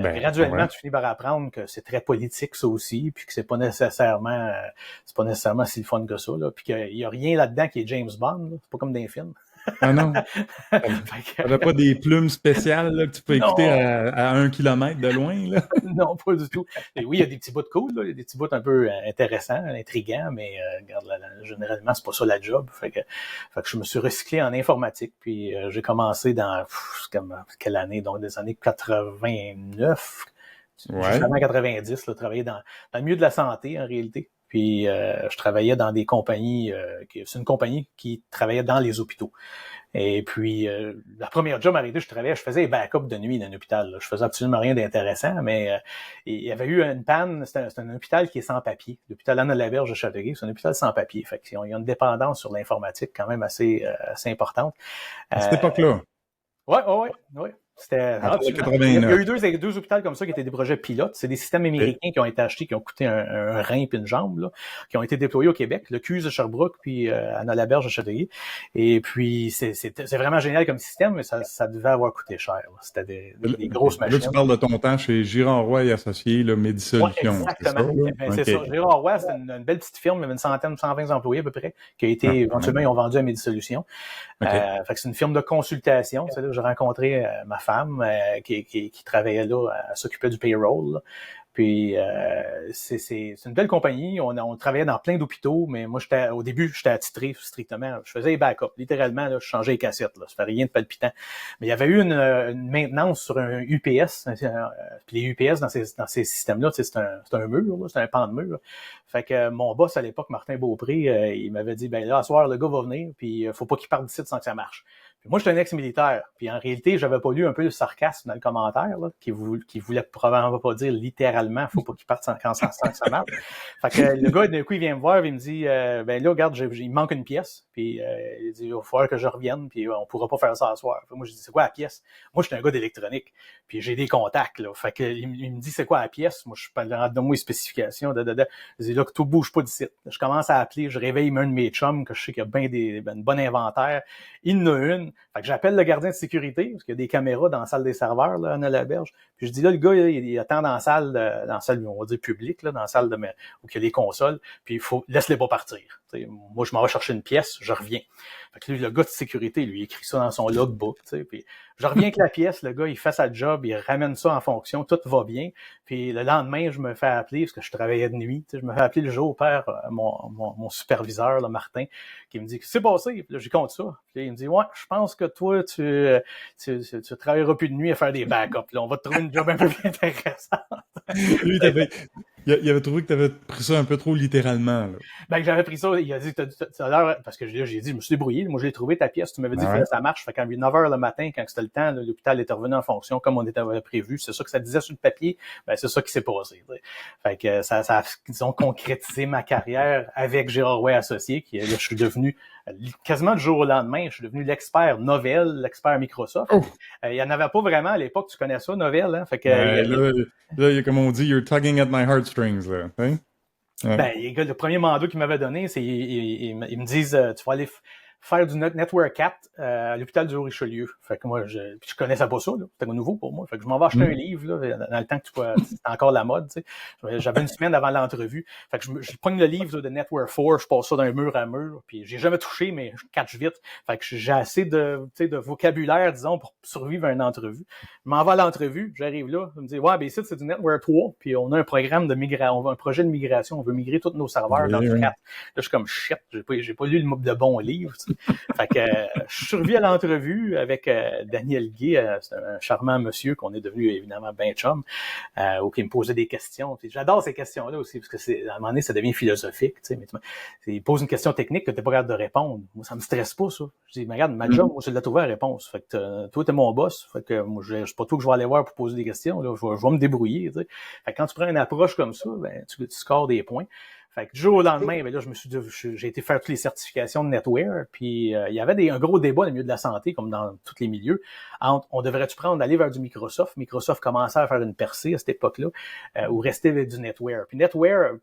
Graduellement, Ouais. tu finis par apprendre que c'est très politique, ça aussi, puis que c'est pas nécessairement si le fun que ça, là, puis qu'il y a rien là-dedans qui est James Bond, là. C'est pas comme dans les films. Ah non. T'avais pas des plumes spéciales là, que tu peux écouter Non! à 1 kilomètre de loin, là? Non, pas du tout. Et oui, il y a des petits bouts de cool, là. Il y a des petits bouts un peu intéressants, intrigants, mais regarde, généralement, c'est pas ça la job. Fait que je me suis recyclé en informatique, puis j'ai commencé dans quelle année? Donc des années 89, juste Ouais. avant 90, là, travailler dans le milieu de la santé, en réalité. Puis je travaillais dans des compagnies, c'est une compagnie qui travaillait dans les hôpitaux. Et puis, la première job arrêtée, je faisais les backups de nuit dans un hôpital, là. Je faisais absolument rien d'intéressant, mais il y avait eu une panne. C'est un hôpital qui est sans papier. L'hôpital Anne-Laberge de Châteauguay, c'est un hôpital sans papier. Fait qu'il y a une dépendance sur l'informatique quand même assez importante. À cette Euh, époque-là, ouais. C'était en absolument. Il y a 89. eu deux hôpitaux comme ça qui étaient des projets pilotes. C'est des systèmes OK. américains qui ont été achetés, qui ont coûté un rein puis une jambe, là, qui ont été déployés au Québec, le CUS de Sherbrooke puis Anna-Laberge de Châteauguay. Et puis c'est vraiment génial comme système, mais ça devait avoir coûté cher, là. C'était des grosses Là, tu machines. parles de ton temps chez Girard Roy et Associés, là, Oui, Médisolutions, c'est ça, exactement. là? Ben, c'est ça. OK. Gérard Roy, c'est une belle petite firme, il y avait une centaine, 120 employés à peu près, qui a Ah, été, quand même. éventuellement, ils ont vendu à Médisolutions. OK. Fait que c'est une firme de consultation. C'est là que j'ai rencontré ma femme qui travaillait là, elle s'occupait du payroll, là. Puis c'est une belle compagnie. On travaillait dans plein d'hôpitaux, mais moi au début j'étais attitré strictement. Je faisais les backups, littéralement là, je changeais les cassettes. Là, ça fait rien de palpitant. Mais il y avait eu une maintenance sur un UPS. Puis les UPS dans ces systèmes-là, c'est un mur, là, c'est un pan de mur, là. Fait que mon boss à l'époque, Martin Beaupré, il m'avait dit ben là, à soir, le gars va venir, puis faut pas qu'il parte d'ici sans que ça marche. Puis moi, j'étais un ex-militaire. Puis en réalité, j'avais pas lu un peu le sarcasme dans le commentaire, là, qui voulait probablement pas dire littéralement, faut pas qu'il parte sans que ça marche. Fait que le gars, d'un coup, il vient me voir, il me dit, ben là, regarde, il me manque une pièce. Puis il dit, il va falloir que je revienne, puis on pourra pas faire ça à soir. Moi, je dis, c'est quoi la pièce? Moi, j'étais un gars d'électronique, puis j'ai des contacts, là. Fait que il me dit, c'est quoi la pièce? Moi, je suis pas là, donne-moi les spécifications. Je dis, là, que tout bouge pas d'ici. Je commence à appeler, je réveille un de mes chums, que je sais qu'il y a une bonne inventaire. Il en a une. Fait que j'appelle le gardien de sécurité, parce qu'il y a des caméras dans la salle des serveurs, là, à Anna-Laberge. Puis je dis là, le gars, il attend dans la salle, on va dire publique, là, dans la salle où il y a les consoles, puis laisse-les pas partir. T'sais, moi, je m'en vais chercher une pièce, je reviens. Fait que lui, le gars de sécurité, lui, il écrit ça dans son logbook, puis je reviens avec la pièce, le gars, il fait sa job, il ramène ça en fonction, tout va bien. Puis le lendemain, je me fais appeler, parce que je travaillais de nuit, je me fais appeler le jour au père, mon superviseur, là, Martin, qui me dit, qu'est-ce qui s'est passé? Puis là, j'y compte ça. Puis là, il me dit, ouais, je pense que toi, tu travailleras plus de nuit à faire des backups. Là, on va te trouver une job un peu plus intéressante. Lui, il avait trouvé que tu avais pris ça un peu trop littéralement, là. Ben, j'avais pris ça, il a dit, t'as l'air, parce que j'ai dit, je me suis débrouillé, moi, j'ai trouvé ta pièce, tu m'avais dit Ouais. que ça marche. Fait qu'à 9h le matin, quand c'était le temps, là, l'hôpital était revenu en fonction comme on était prévu. C'est ça que ça disait sur le papier. Ben, c'est ça qui s'est passé. Fait que ils ont concrétisé ma carrière avec Gérard Roy Associés, qui, là, je suis devenu, quasiment du jour au lendemain, je suis devenu l'expert Novell, l'expert Microsoft. Oh! Il y en avait pas vraiment à l'époque, tu connais ça, Novell, hein? Fait que, Là, comme on dit, you're tugging at my heartstrings, là. Hein? Ouais. Ben, le premier mandat qu'il m'avait donné, c'est ils me disent tu vas aller faire du Network 4 à l'hôpital du Haut-Richelieu. Fait que moi, je connaissais pas ça, là. C'était nouveau pour moi. Fait que je m'en vais acheter un livre, là, dans le temps que c'était encore la mode, tu sais. J'avais une semaine avant l'entrevue. Fait que je pogne le livre là, de Network 4, je passe ça d'un mur à mur, puis j'ai jamais touché, mais je catch vite. Fait que j'ai assez de vocabulaire, disons, pour survivre à une entrevue. Je m'en vais à l'entrevue, j'arrive là, je me dis, ouais, ben ici, c'est du Network 3, puis on a un programme de migration, on a un projet de migration, on veut migrer tous nos serveurs dans du 4. Là, je suis comme, shit, j'ai pas lu le bon livre, tu sais. Fait que je suis revu à l'entrevue avec Daniel Guy, c'est un charmant monsieur qu'on est devenu évidemment ben chum, où il me posait des questions. Puis j'adore ces questions-là aussi, parce que à un moment donné, ça devient philosophique. Tu sais, mais il pose une question technique que t'es pas capable de répondre. Moi, ça me stresse pas, ça. Je dis, mais regarde, ma job, moi, c'est de la trouver la réponse. Fait que toi, t'es mon boss. Fait que moi, c'est pas toi que je vais aller voir pour poser des questions. Là. Je vais me débrouiller. Tu sais. Fait que quand tu prends une approche comme ça, ben, tu scores des points. Fait que du jour au lendemain, ben là, j'ai été faire toutes les certifications de NetWare, puis il y avait un gros débat dans le milieu de la santé, comme dans tous les milieux, entre on devrait-tu prendre d'aller vers du Microsoft? Microsoft commençait à faire une percée à cette époque-là, ou rester avec du NetWare. Puis NetWare,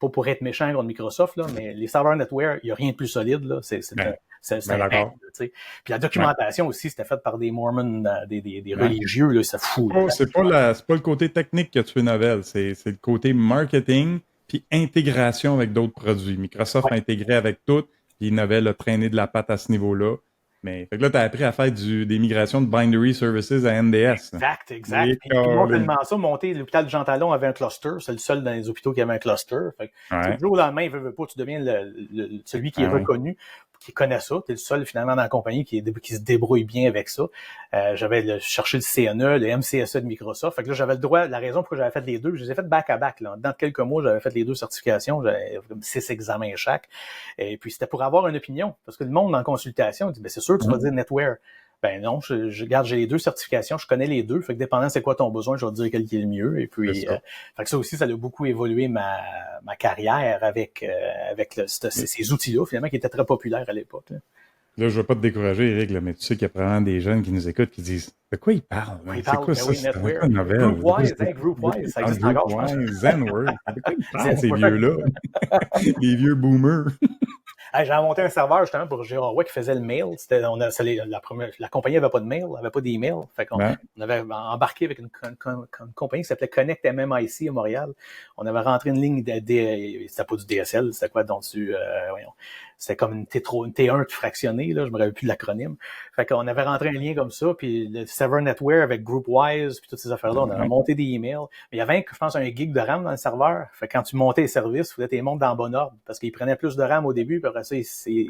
pas pour être méchant contre Microsoft, là, mais les serveurs NetWare, il n'y a rien de plus solide, là. C'est un règle, tu sais. Puis la documentation aussi, c'était faite par des Mormons, des religieux, là, ça fout. C'est pas le côté technique que tu fais nouvelle, c'est le côté marketing puis intégration avec d'autres produits. Microsoft a intégré avec tout, puis Novell a traîné de la patte à ce niveau-là. Mais fait que là, tu as appris à faire des migrations de binary services à NDS. Exact. Puis non seulement ça, l'hôpital de Jean Talon avait un cluster. C'est le seul dans les hôpitaux qui avait un cluster. Fait que, du jour au lendemain, veut pas, tu deviens celui qui est reconnu, qui connaît ça. Tu es le seul finalement dans la compagnie qui se débrouille bien avec ça. J'avais cherché le CNE, le MCSE de Microsoft. Fait que là, j'avais le droit, la raison pour laquelle j'avais fait les deux, je les ai fait back-à-back. Là. Dans quelques mois, j'avais fait les deux certifications. J'avais comme 6 examens chaque. Et puis, c'était pour avoir une opinion. Parce que le monde en consultation dit, ben, c'est sûr que tu vas dire NetWare. Ben non, j'ai les deux certifications, je connais les deux. Fait que dépendant c'est quoi ton besoin, je vais te dire quel qui est le mieux. Et puis, fait que ça aussi, ça a beaucoup évolué ma carrière avec ces outils-là, finalement, qui étaient très populaires à l'époque. Là, je veux pas te décourager, Eric, là, mais tu sais qu'il y a probablement des jeunes qui nous écoutent qui disent de quoi ils parlent? Ils parlent, c'est quoi ça? Oui, c'est une nouvelle? GroupWise, ça existe encore, je pense. Zenword. De quoi ils parlent, ces vieux-là? Les vieux boomers. J'ai inventé un serveur justement pour Gérard Roy qui faisait le mail. La compagnie n'avait pas de mail, n'avait pas d'email. Fait qu'on avait embarqué avec une compagnie qui s'appelait Connect MMIC à Montréal. On avait rentré une ligne c'était pas du DSL, c'était quoi donc c'était comme une T1 fractionnée, là, je me rappelle plus de l'acronyme. Fait qu'on avait rentré un lien comme ça, puis le server NetWare avec GroupWise, puis toutes ces affaires-là, on avait monté des emails. Mais il y avait, je pense, un gig de RAM dans le serveur. Fait que quand tu montais les services, il fallait que tu les montes dans le bon ordre, parce qu'il prenait plus de RAM au début, puis après ça, il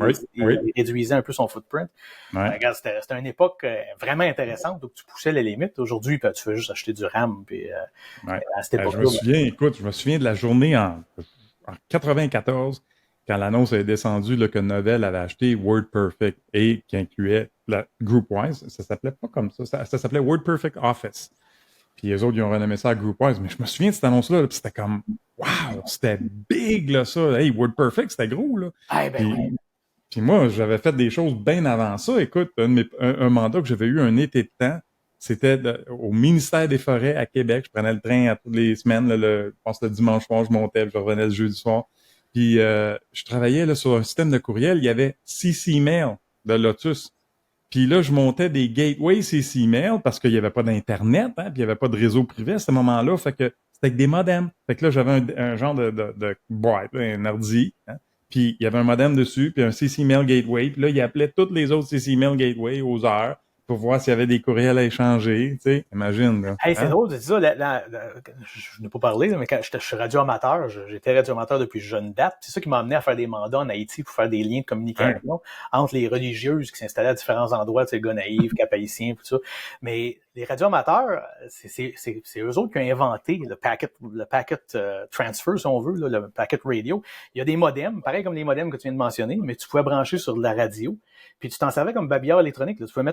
réduisait un peu son footprint. Regarde, c'était une époque vraiment intéressante, où tu poussais les limites. Aujourd'hui, tu fais juste acheter du RAM, puis à cette époque-là. Je me souviens de la journée en 94, quand l'annonce est descendue que Novell avait acheté WordPerfect et qui incluait la GroupWise. Ça s'appelait pas comme ça. Ça s'appelait WordPerfect Office. Puis les autres, ils ont renommé ça à GroupWise. Mais je me souviens de cette annonce-là, puis c'était comme wow, c'était big, là, ça. Hey, WordPerfect, c'était gros, là. Puis moi, j'avais fait des choses bien avant ça. Écoute, un mandat que j'avais eu un été de temps, c'était au ministère des Forêts à Québec. Je prenais le train à toutes les semaines. Je pense que le dimanche soir, je montais, puis je revenais le jeudi soir. Puis je travaillais là, sur un système de courriel. Il y avait CC-Mail de Lotus. Puis là, je montais des gateways CC-Mail parce qu'il n'y avait pas d'Internet, puis il n'y avait pas de réseau privé à ce moment-là. Fait que c'était avec des modems. Fait que là, j'avais un genre de boîte, un ordi. Puis il y avait un modem dessus, puis un CC-Mail gateway. Puis là, il appelait toutes les autres CC-Mail gateway aux heures pour voir s'il y avait des courriels à échanger, tu sais, imagine. Là. C'est drôle, c'est ça, je n'ai pas parlé, mais quand je suis radioamateur, j'étais radioamateur depuis jeune date, c'est ça qui m'a amené à faire des mandats en Haïti pour faire des liens de communication entre les religieuses qui s'installaient à différents endroits, tu sais, gars naïfs, cap-haïtiens, tout ça. Mais les radioamateurs, c'est eux autres qui ont inventé le packet transfer, si on veut, là, le packet radio. Il y a des modems, pareil comme les modems que tu viens de mentionner, mais tu pouvais brancher sur de la radio. Puis tu t'en servais comme babillard électronique. Là. Tu pouvais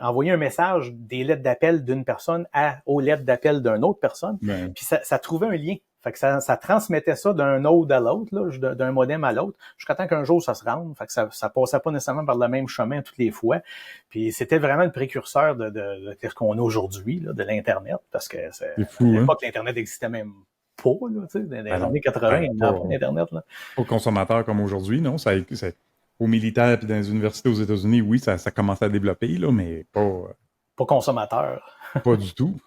envoyer un message des lettres d'appel d'une personne aux lettres d'appel d'une autre personne. Puis ça trouvait un lien. Fait que ça transmettait ça d'un node à l'autre, d'un modem à l'autre, jusqu'à temps qu'un jour ça se rende. Fait que ça passait pas nécessairement par le même chemin toutes les fois. Puis c'était vraiment le précurseur de ce qu'on a aujourd'hui, là, de l'Internet, parce que à l'époque, l'Internet n'existait même pas, là, tu sais, dans les années 80, il n'y avait pas d'Internet. Pas aux consommateurs comme aujourd'hui, non? Aux militaires et dans les universités aux États-Unis, oui, ça commence à développer, là, mais pas... Pas consommateur. Pas du tout.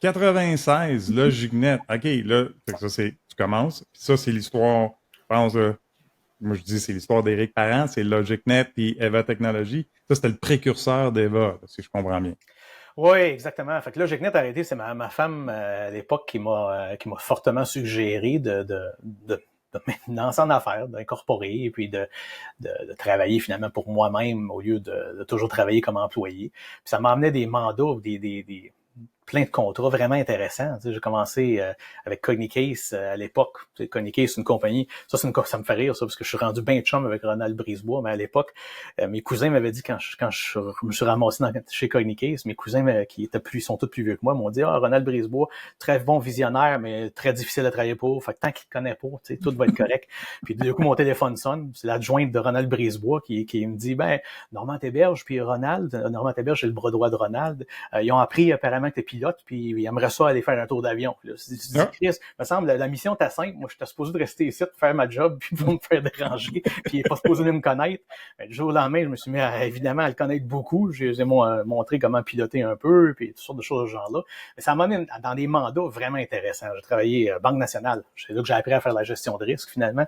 96, Logicnet. OK, là, ça, tu commences. Puis ça, c'est l'histoire, je pense, moi, je dis c'est l'histoire d'Éric Parent, c'est Logicnet et Eva Technologies. Ça, c'était le précurseur d'Eva, si je comprends bien. Oui, exactement. Fait que Logicnet arrêté, c'est ma femme à l'époque qui m'a fortement suggéré de me lancer en affaires, d'incorporer et puis de travailler finalement pour moi-même au lieu de toujours travailler comme employé. Puis ça m'emmenait des mandats, des plein de contrats vraiment intéressants. Tu sais, j'ai commencé avec Cognicase à l'époque. Tu sais, Cognicase, c'est une compagnie. Ça me fait rire, ça, parce que je suis rendu bien chum avec Ronald Brisebois. Mais à l'époque, mes cousins m'avaient dit, quand je me suis ramassé chez Cognicase, mes cousins qui sont tous plus vieux que moi, m'ont dit, Ronald Brisebois, très bon visionnaire, mais très difficile à travailler pour. Fait que tant qu'il te connaît pas, tu sais, tout va être correct. Puis du coup, mon téléphone sonne. C'est l'adjointe de Ronald Brisebois qui me dit, Normand Théberge puis Normand Théberge, c'est le bras droit de Ronald. Ils ont appris apparemment que t'es pilote, puis ils aimeraient ça aller faire un tour d'avion. Là, tu dis, Chris, il me semble, la mission était simple. Moi, j'étais supposé de rester ici, de faire ma job, puis de me faire déranger, puis il n'est pas supposé de me connaître. Mais du jour au lendemain, je me suis mis évidemment à le connaître beaucoup. J'ai montré comment piloter un peu, puis toutes sortes de choses de ce genre-là. Mais ça m'a mené dans des mandats vraiment intéressants. J'ai travaillé Banque nationale. C'est là que j'ai appris à faire la gestion de risque, finalement.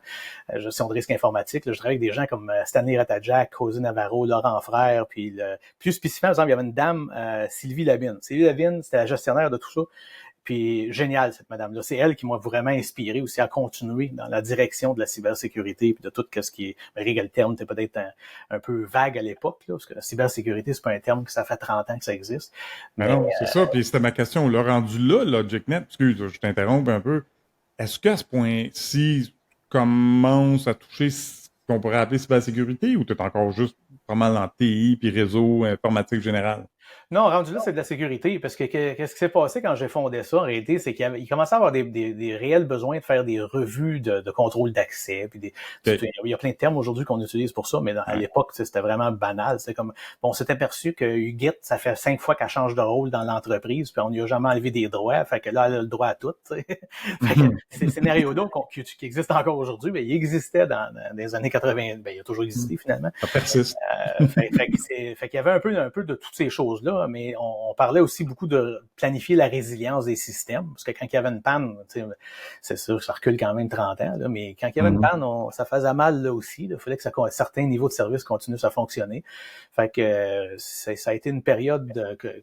Gestion de risque informatique. Là, je travaillais avec des gens comme Stanley Ratajczak, José Navarro, Laurent Frère, puis plus spécifiquement, par exemple, il y avait une dame, Sylvie Labine. Sylvie Labine, c'était la gestionnaire de tout ça. Puis génial, cette madame-là. C'est elle qui m'a vraiment inspiré aussi à continuer dans la direction de la cybersécurité puis de tout ce qui est, malgré que le terme était peut-être un peu vague à l'époque, là, parce que la cybersécurité, c'est pas un terme que ça fait 30 ans que ça existe. Mais non, c'est ça. Puis c'était ma question. Le rendu là, LogicNet, excuse, je t'interromps un peu. Est-ce qu'à ce point-ci, tu commences à toucher ce qu'on pourrait appeler cybersécurité ou tu es encore juste pas mal dans TI puis réseau informatique général? Non, rendu là, c'est de la sécurité, parce que qu'est-ce qui s'est passé quand j'ai fondé ça, en réalité, c'est qu'il commençait à avoir des réels besoins de faire des revues de contrôle d'accès. Puis il y a plein de termes aujourd'hui qu'on utilise pour ça, mais à l'époque, c'était vraiment banal. C'est comme, on s'est aperçu que Huguette, ça fait 5 fois qu'elle change de rôle dans l'entreprise, puis on n'y a jamais enlevé des droits, fait que là, elle a le droit à tout. Fait que ces scénarios-là qui existent encore aujourd'hui, mais ils existaient dans les années 80, il a toujours existé finalement. Ça persiste. Fait qu'il y avait un peu de toutes ces choses-là, mais on parlait aussi beaucoup de planifier la résilience des systèmes, parce que quand il y avait une panne, c'est sûr que ça recule quand même 30 ans, là, mais quand il y avait une panne, ça faisait mal là aussi. Il fallait que un certain niveau de service continuent à fonctionner. Fait que ça a été une période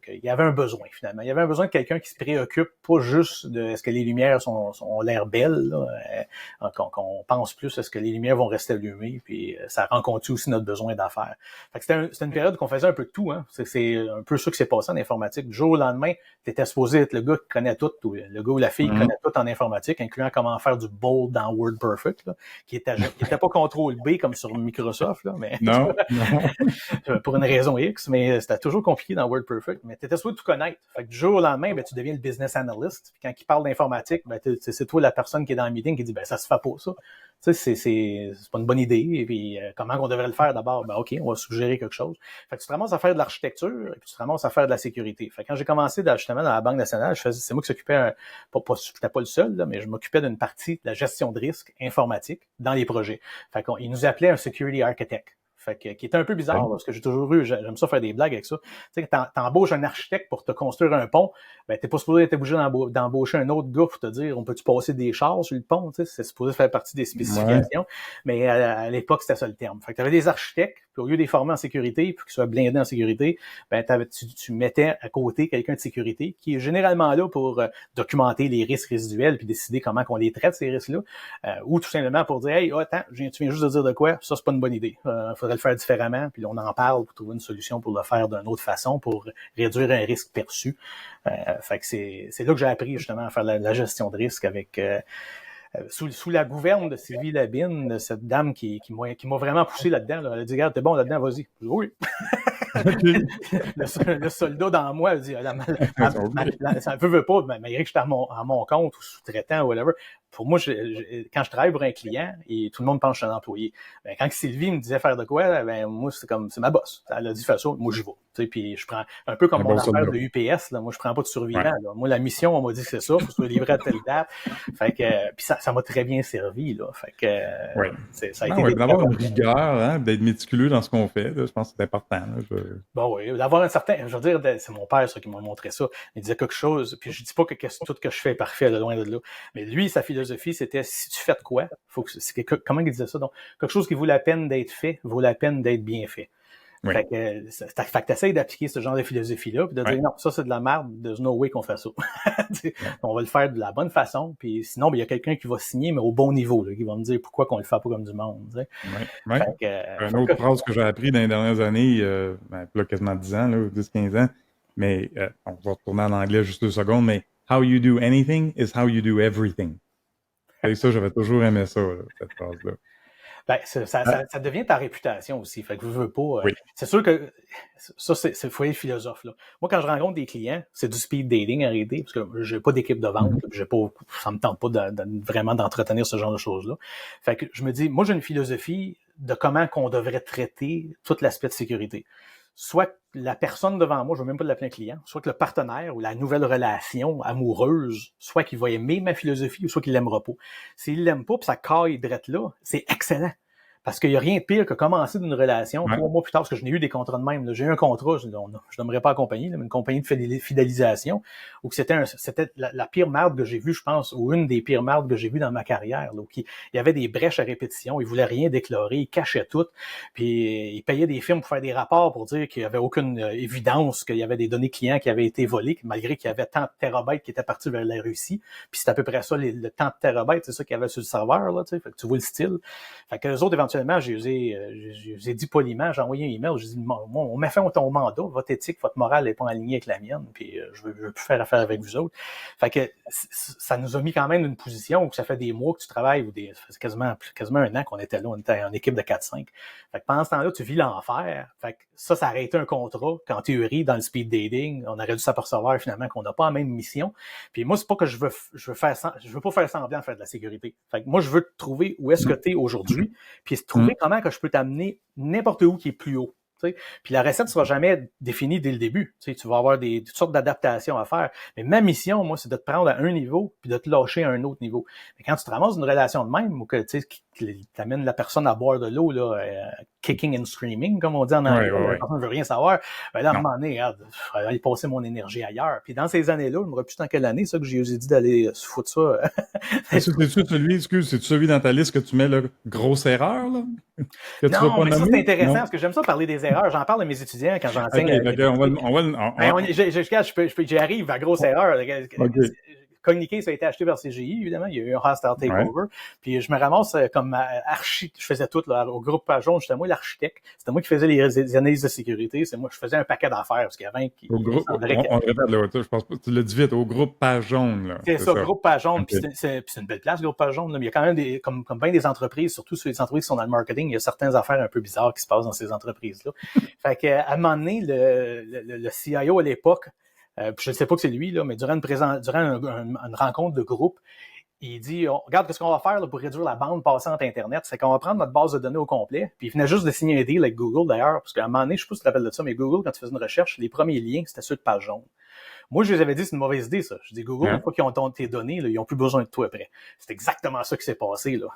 qu'il y avait un besoin, finalement. Il y avait un besoin de quelqu'un qui se préoccupe pas juste de est-ce que les lumières ont l'air belles, là, qu'on pense plus est-ce que les lumières vont rester allumées, puis ça rencontre aussi notre besoin d'affaires. Fait que c'était une période qu'on faisait un peu de tout, hein. C'est un peu ça qui s'est passé en informatique. Du jour au lendemain, t'étais supposé être le gars qui connaît tout, ou le gars ou la fille qui connaît tout en informatique, incluant comment faire du bold dans WordPerfect, là, qui était pas contrôle B comme sur Microsoft, là, mais non. pour une raison X, mais c'était toujours compliqué dans WordPerfect. Mais t'étais supposé tout connaître. Fait que du jour au lendemain, tu deviens le business analyst. Puis quand il parle d'informatique, c'est toi la personne qui est dans le meeting qui dit ça se fait pas ça. Tu sais, c'est pas une bonne idée. Et puis, comment on devrait le faire d'abord? OK, on va suggérer quelque chose. Fait que tu te ramasses à faire de l'architecture et puis tu te ramasses à faire de la sécurité. Fait que quand j'ai commencé justement dans la Banque nationale, c'est moi qui s'occupais, j'étais pas le seul, là, mais je m'occupais d'une partie de la gestion de risque informatique dans les projets. Fait qu'ils nous appelaient un security architect. Fait que, qui était un peu bizarre, parce que j'ai toujours j'aime ça faire des blagues avec ça. Tu sais, quand t'embauches un architecte pour te construire un pont, t'es pas supposé être obligé d'embaucher un autre gars pour te dire, on peut-tu passer des chars sur le pont, tu sais, c'est supposé faire partie des spécifications. Ouais. Mais à l'époque, c'était ça le terme. Fait que t'avais des architectes, puis au lieu de les former en sécurité, puis qu'ils soient blindés en sécurité, tu mettais à côté quelqu'un de sécurité, qui est généralement là pour documenter les risques résiduels, puis décider comment qu'on les traite, ces risques-là, ou tout simplement pour dire, hey, attends, tu viens juste de dire de quoi, ça, c'est pas une bonne idée. Faudrait le faire différemment, puis on en parle pour trouver une solution pour le faire d'une autre façon, pour réduire un risque perçu. Fait que c'est là que j'ai appris justement à faire la gestion de risque avec sous la gouverne de Sylvie Labine, cette dame qui m'a vraiment poussé là-dedans. Là. Elle a dit, regarde, t'es bon là-dedans, vas-y. Oui. le soldat dans moi a dit, ça ne veut pas, malgré que j'étais à mon compte ou sous-traitant ou whatever. Pour moi, quand je travaille pour un client, et tout le monde pense que je suis un employé, quand Sylvie me disait faire de quoi, moi, c'est ma boss. Elle a dit faire ça, moi, j'y vais. Tu sais, puis je prends un peu comme mon affaire de UPS, là, moi, je prends pas de survivant. Ouais. Là. Moi, la mission, on m'a dit que c'est ça, faut se livrer à telle date. Fait que, puis ça m'a très bien servi, là. Fait que, ouais. Ça a été d'avoir une rigueur, hein, d'être méticuleux dans ce qu'on fait, là, je pense que c'est important. Là, Bon, oui, d'avoir un certain, je veux dire, c'est mon père, ça, qui m'a montré ça. Il disait quelque chose, puis je dis pas que tout ce que je fais est parfait, de loin de là. Mais lui, sa philosophie, c'était, si tu fais de quoi, comment il disait ça? Donc, quelque chose qui vaut la peine d'être fait, vaut la peine d'être bien fait. Oui. Fait que t'essayes d'appliquer ce genre de philosophie-là, puis de dire non, ça c'est de la merde, there's no way qu'on fait ça. On va le faire de la bonne façon, puis sinon, il y a quelqu'un qui va signer, mais au bon niveau, là, qui va me dire pourquoi qu'on le fait pas comme du monde. Oui. Une autre phrase que j'ai appris dans les dernières années, là, quasiment 10 ans, là, 10-15 ans, mais on va retourner en anglais juste 2 secondes, mais how you do anything is how you do everything. Et ça, j'avais toujours aimé ça, là, cette phrase-là. Ben, ça devient ta réputation aussi. Fait que je veux pas. Oui. C'est sûr que ça, c'est faut être philosophe, là. Moi, quand je rencontre des clients, c'est du speed dating en réalité, parce que j'ai pas d'équipe de vente, ça me tente pas vraiment d'entretenir ce genre de choses-là. Fait que je me dis, moi, j'ai une philosophie de comment qu'on devrait traiter tout l'aspect de sécurité. Soit la personne devant moi, je veux même pas l'appeler un client, soit que le partenaire ou la nouvelle relation amoureuse, soit qu'il va aimer ma philosophie ou soit qu'il l'aimera pas. S'il l'aime pas, puis ça caille drette là, c'est excellent. Parce qu'il n'y a rien de pire que commencer d'une relation 3 mois plus tard, parce que je n'ai eu des contrats de même. Là. J'ai eu un contrat, je n'aimerais pas la compagnie, mais une compagnie de fidélisation, où c'était la pire merde que j'ai vue, je pense, ou une des pires merdes que j'ai vues dans ma carrière. Là, où il y avait des brèches à répétition, ils voulaient rien déclarer, ils cachaient tout, puis ils payaient des firmes pour faire des rapports pour dire qu'il n'y avait aucune évidence qu'il y avait des données clients qui avaient été volées, malgré qu'il y avait tant de terabytes qui étaient partis vers la Russie. Puis c'est à peu près ça, le temps de terabytes, c'est ça qu'il y avait sur le serveur, là, tu sais, fait que tu vois le style. Fait que les autres, éventuellement, je les ai dit poliment, j'ai envoyé un email, j'ai dit, on m'a fait ton mandat, votre éthique, votre morale n'est pas alignée avec la mienne, puis je veux plus faire affaire avec vous autres. Fait que ça nous a mis quand même dans une position où ça fait des mois que tu travailles, ou c'est quasiment 1 an qu'on était là, on était en équipe de 4-5. Fait que pendant ce temps-là, tu vis l'enfer. Fait que ça a arrêté un contrat qu'en théorie, dans le speed dating, on aurait dû s'apercevoir finalement qu'on n'a pas la même mission. Puis moi, c'est pas que je veux pas faire semblant de faire de la sécurité. Fait que moi, je veux te trouver où est-ce que tu es aujourd'hui, puis trouver comment que je peux t'amener n'importe où qui est plus haut. T'sais. Puis la recette ne sera jamais définie dès le début. T'sais, tu vas avoir toutes sortes d'adaptations à faire. Mais ma mission, moi, c'est de te prendre à un niveau puis de te lâcher à un autre niveau. Mais quand tu te ramasses une relation de même ou que tu amènes la personne à boire de l'eau, là, kicking and screaming, comme on dit en anglais, la personne ne veut rien savoir, ben là, à un moment donné, regarde, je vais aller passer mon énergie ailleurs. Puis dans ces années-là, je me rappelle plus dans quelle année, ça, que j'ai dit d'aller se foutre ça. C'est-tu celui dans ta liste que tu mets, là, grosse erreur, là? Que non, tu vas pas mais ça, nommer? c'est intéressant, Non? parce que j'aime ça parler des erreurs. J'en parle à mes étudiants quand j'enseigne. J'arrive à grosse erreur. Okay. Communiqué, ça a été acheté par CGI, évidemment. Il y a eu un hostile takeover. Puis je me ramasse comme architecte. Je faisais tout là, au groupe Pajon. C'était moi l'architecte. C'était moi qui faisais les analyses de sécurité. C'est moi, je faisais un paquet d'affaires parce qu'il y avait qui. On répète là, je pense pas. Tu l'as dit vite, au groupe Page Jaune. Là, c'est ça, groupe Page Jaune. Okay. Puis c'est une belle place, groupe Page Jaune. Là. Mais il y a quand même comme bien des entreprises, surtout sur les entreprises qui sont dans le marketing, il y a certaines affaires un peu bizarres qui se passent dans ces entreprises-là. Fait qu'à un moment donné, le CIO à l'époque, je ne sais pas que c'est lui, là, mais durant une rencontre de groupe, il dit, regarde ce qu'on va faire là, pour réduire la bande passante Internet, c'est qu'on va prendre notre base de données au complet, puis il venait juste de signer un deal avec Google d'ailleurs, parce qu'à un moment donné, je ne sais pas si tu te rappelles de ça, mais Google, quand tu faisais une recherche, les premiers liens, c'était ceux de Page Jaune. Moi, je les avais dit, c'est une mauvaise idée, ça. Je dis, Google, une fois qu'ils ont tes données, là, ils n'ont plus besoin de toi après. C'est exactement ça qui s'est passé, là.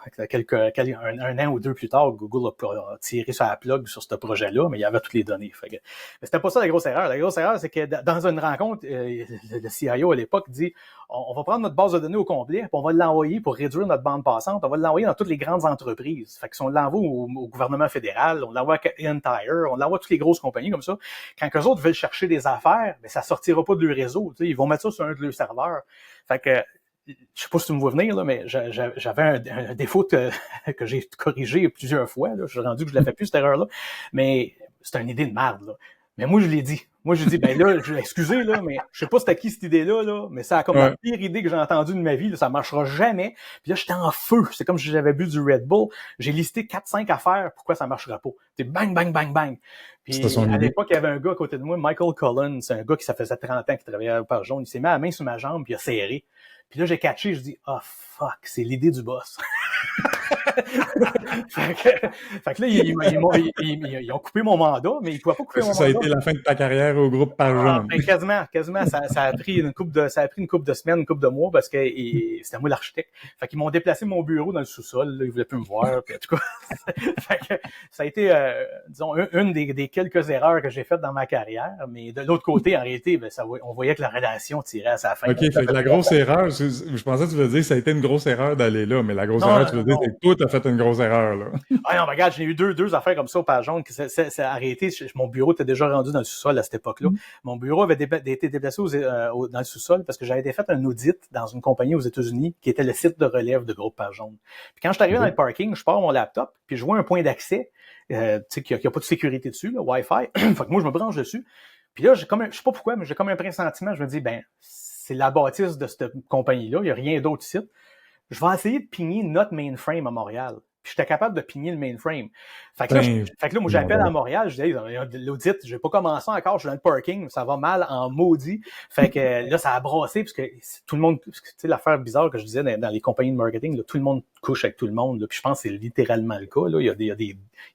Un an ou 2 plus tard, Google a tiré sur la plug sur ce projet-là, mais il y avait toutes les données. Mais c'était pas ça la grosse erreur. La grosse erreur, c'est que dans une rencontre, le CIO à l'époque dit, on va prendre notre base de données au complet, puis on va l'envoyer pour réduire notre bande passante. On va l'envoyer dans toutes les grandes entreprises. Fait que si on l'envoie au gouvernement fédéral, on l'envoie à Entire, on l'envoie à toutes les grosses compagnies comme ça. Quand eux autres veulent chercher des affaires, ben ça sortira pas de leur réseau. T'sais, ils vont mettre ça sur un de leurs serveurs. Fait que je sais pas si tu me vois venir, là, mais j'avais un défaut que j'ai corrigé plusieurs fois. Là. Je suis rendu que je l'ai fait plus, cette erreur-là. Mais c'est une idée de merde, là. Mais moi, je l'ai dit. Moi, je dis, ben là, excusez, là, mais je sais pas c'était qui cette idée-là, là, mais ça a comme la pire idée que j'ai entendue de ma vie, là, ça marchera jamais. Puis là, j'étais en feu. C'est comme si j'avais bu du Red Bull. J'ai listé 4-5 affaires pourquoi ça marchera pas. C'est bang, bang, bang, bang. Puis à l'époque, il y avait un gars à côté de moi, Michael Cullen, c'est un gars qui ça faisait 30 ans qu'il travaillait à Page Jaune. Il s'est mis la main sur ma jambe, puis il a serré. Puis là, j'ai catché, je dis, oh fuck, c'est l'idée du boss. fait que là, ils ont coupé mon mandat, mais ils pouvaient pas couper mon mandat. Ça a été la fin de ta carrière au groupe Page Jaune. Ben, quasiment. Ça a pris une couple de semaines, une couple de mois, parce que c'était moi l'architecte. Fait qu'ils m'ont déplacé mon bureau dans le sous-sol, là, ils voulaient plus me voir, puis en tout cas. Fait que ça a été, disons, une des quelques erreurs que j'ai faites dans ma carrière, mais de l'autre côté, en réalité, ben, on voyait que la relation tirait à sa fin. OK, fait que la grosse erreur, je pensais que tu veux dire ça a été une grosse erreur d'aller là, mais la grosse Non, erreur, tu veux dire, non. c'est que toi, t'as fait une grosse erreur, là. Ah non, mais regarde, j'ai eu deux affaires comme ça au Page Jaune. C'est arrêté. Mon bureau était déjà rendu dans le sous-sol à cette époque-là. Mon bureau avait été déplacé dans le sous-sol parce que j'avais été fait un audit dans une compagnie aux États-Unis qui était le site de relève de Groupe Page Jaune. Puis quand je suis arrivé dans le parking, je pars mon laptop, puis je vois un point d'accès, tu sais, qu'il n'y a pas de sécurité dessus, là, Wi-Fi. Fait que moi, je me branche dessus. Puis là, je sais pas pourquoi, mais j'ai comme un pressentiment. Je me dis, ben, c'est la bâtisse de cette compagnie-là. Il n'y a rien d'autre ici. Je vais essayer de pigner notre mainframe à Montréal. Puis j'étais capable de pigner le mainframe. Fait que là, moi, j'appelle à Montréal, je dis, hey, l'audit, je vais pas commencer encore, je suis dans le parking, ça va mal en maudit. Fait que là, ça a brassé, parce que tout le monde, tu sais, l'affaire bizarre que je disais dans les compagnies de marketing, là, tout le monde couche avec tout le monde, là, puis je pense que c'est littéralement le cas, là. Il y a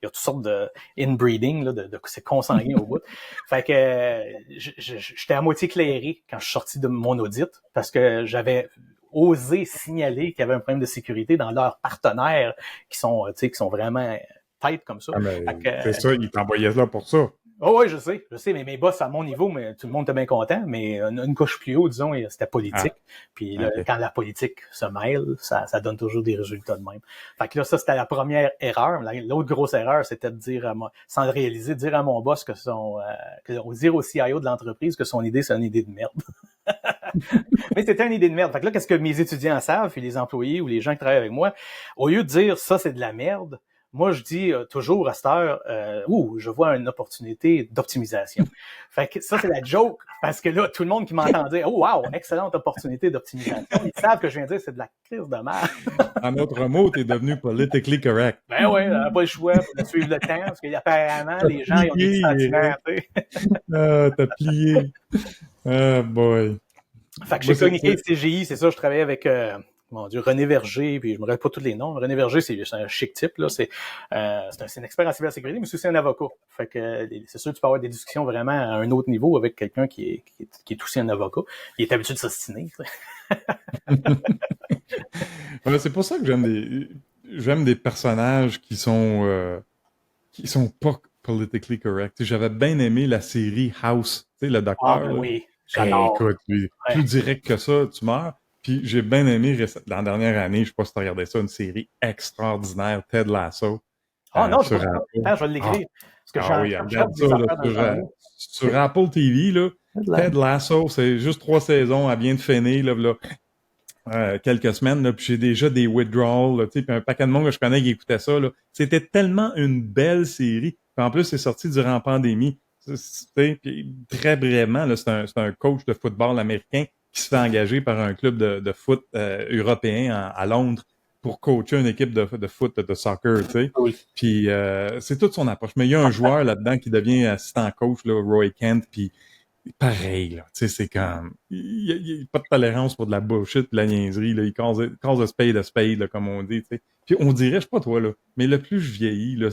toutes sortes de inbreeding, là, c'est consanguin au bout. Fait que j'étais à moitié éclairé quand je suis sorti de mon audit, parce que j'avais osé signaler qu'il y avait un problème de sécurité dans leurs partenaires qui sont vraiment tight comme ça. Ah, mais c'est ça, ils t'envoyaient là pour ça. Oh oui, je sais, mais mes boss à mon niveau, mais tout le monde était bien content, mais une couche plus haut, disons, c'était politique. Puis là, quand la politique se mêle, ça donne toujours des résultats de même. Fait que là, ça, c'était la première erreur. L'autre grosse erreur, c'était de dire sans le réaliser, dire à mon boss dire au CIO de l'entreprise que son idée, c'est une idée de merde. Mais c'était une idée de merde. Fait que là, qu'est-ce que mes étudiants savent, puis les employés ou les gens qui travaillent avec moi, au lieu de dire ça, c'est de la merde, moi, je dis toujours à cette heure, je vois une opportunité d'optimisation. Fait que ça, c'est la joke, parce que là, tout le monde qui m'entendait, oh wow, excellente opportunité d'optimisation, ils savent que je viens de dire c'est de la crise de merde. En autre mot, t'es devenu politically correct. Ben oui, on n'a pas le choix pour suivre le temps, parce qu'apparemment, les gens, ils ont des sentiments, tu sais. T'as plié. Ah, boy. Fait que chez Communiqué CGI, c'est ça, je travaillais avec René Verger, puis je me rappelle pas tous les noms. René Verger, c'est un chic type, là. C'est un expert en cybersécurité, mais c'est aussi un avocat. Fait que c'est sûr que tu peux avoir des discussions vraiment à un autre niveau avec quelqu'un qui est aussi un avocat. Il est habitué de s'ostiner. Ouais, c'est pour ça que j'aime des personnages qui sont pas politically correct. J'avais bien aimé la série House, tu sais, le docteur. Ah, ben oui. J'adore. Écoute, plus direct que ça, tu meurs. Puis j'ai bien aimé, dans la dernière année, je sais pas si tu as regardé ça, une série extraordinaire, Ted Lasso. Ah non, je vais l'écrire. Oui, regarde ça sur Apple TV, là. Ted Lasso, c'est juste 3 saisons, elle vient de finir, là, quelques semaines, là, puis j'ai déjà des withdrawals, là, puis un paquet de monde que je connais qui écoutait ça, là. C'était tellement une belle série. Puis en plus, c'est sorti durant la pandémie. Puis très brièvement, là, c'est un coach de football américain qui se fait engager par un club de foot européen à Londres pour coacher une équipe de foot, de soccer, tu sais. Oui. Puis c'est toute son approche. Mais il y a un joueur là-dedans qui devient assistant coach, là, Roy Kent, puis pareil, là. Tu sais, c'est comme... Il y a pas de tolérance pour de la bullshit, de la niaiserie, là. Il cause de spade, là, comme on dit, tu sais. Puis on dirait, je sais pas toi, là, mais le plus je vieillis, là,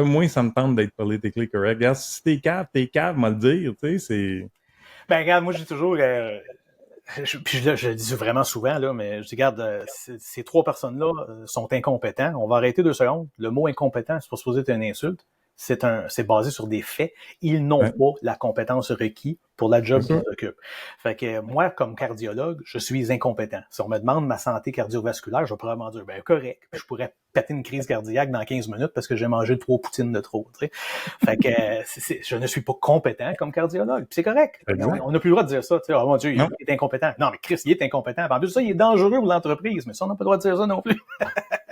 moins ça me tente d'être politically correct. Regarde, si t'es cave, moi le dire, tu sais, c'est... Ben, regarde, moi, j'ai toujours... puis je le dis vraiment souvent, là, mais je dis, regarde, ces 3 personnes-là sont incompétents. On va arrêter 2 secondes. Le mot incompétent, c'est pas supposé être une insulte. C'est basé sur des faits. Ils n'ont pas la compétence requise pour la job qu'ils occupent. Fait que moi, comme cardiologue, je suis incompétent. Si on me demande ma santé cardiovasculaire, je vais probablement dire, ben correct. Puis je pourrais péter une crise cardiaque dans 15 minutes parce que j'ai mangé 3 poutines de trop. Tu sais. Fait que je ne suis pas compétent comme cardiologue. Puis c'est correct. On n'a plus le droit de dire ça. Tu sais, oh mon Dieu, il est incompétent. Non, mais Chris, il est incompétent. En plus, ça, il est dangereux pour l'entreprise. Mais ça, on n'a pas le droit de dire ça non plus.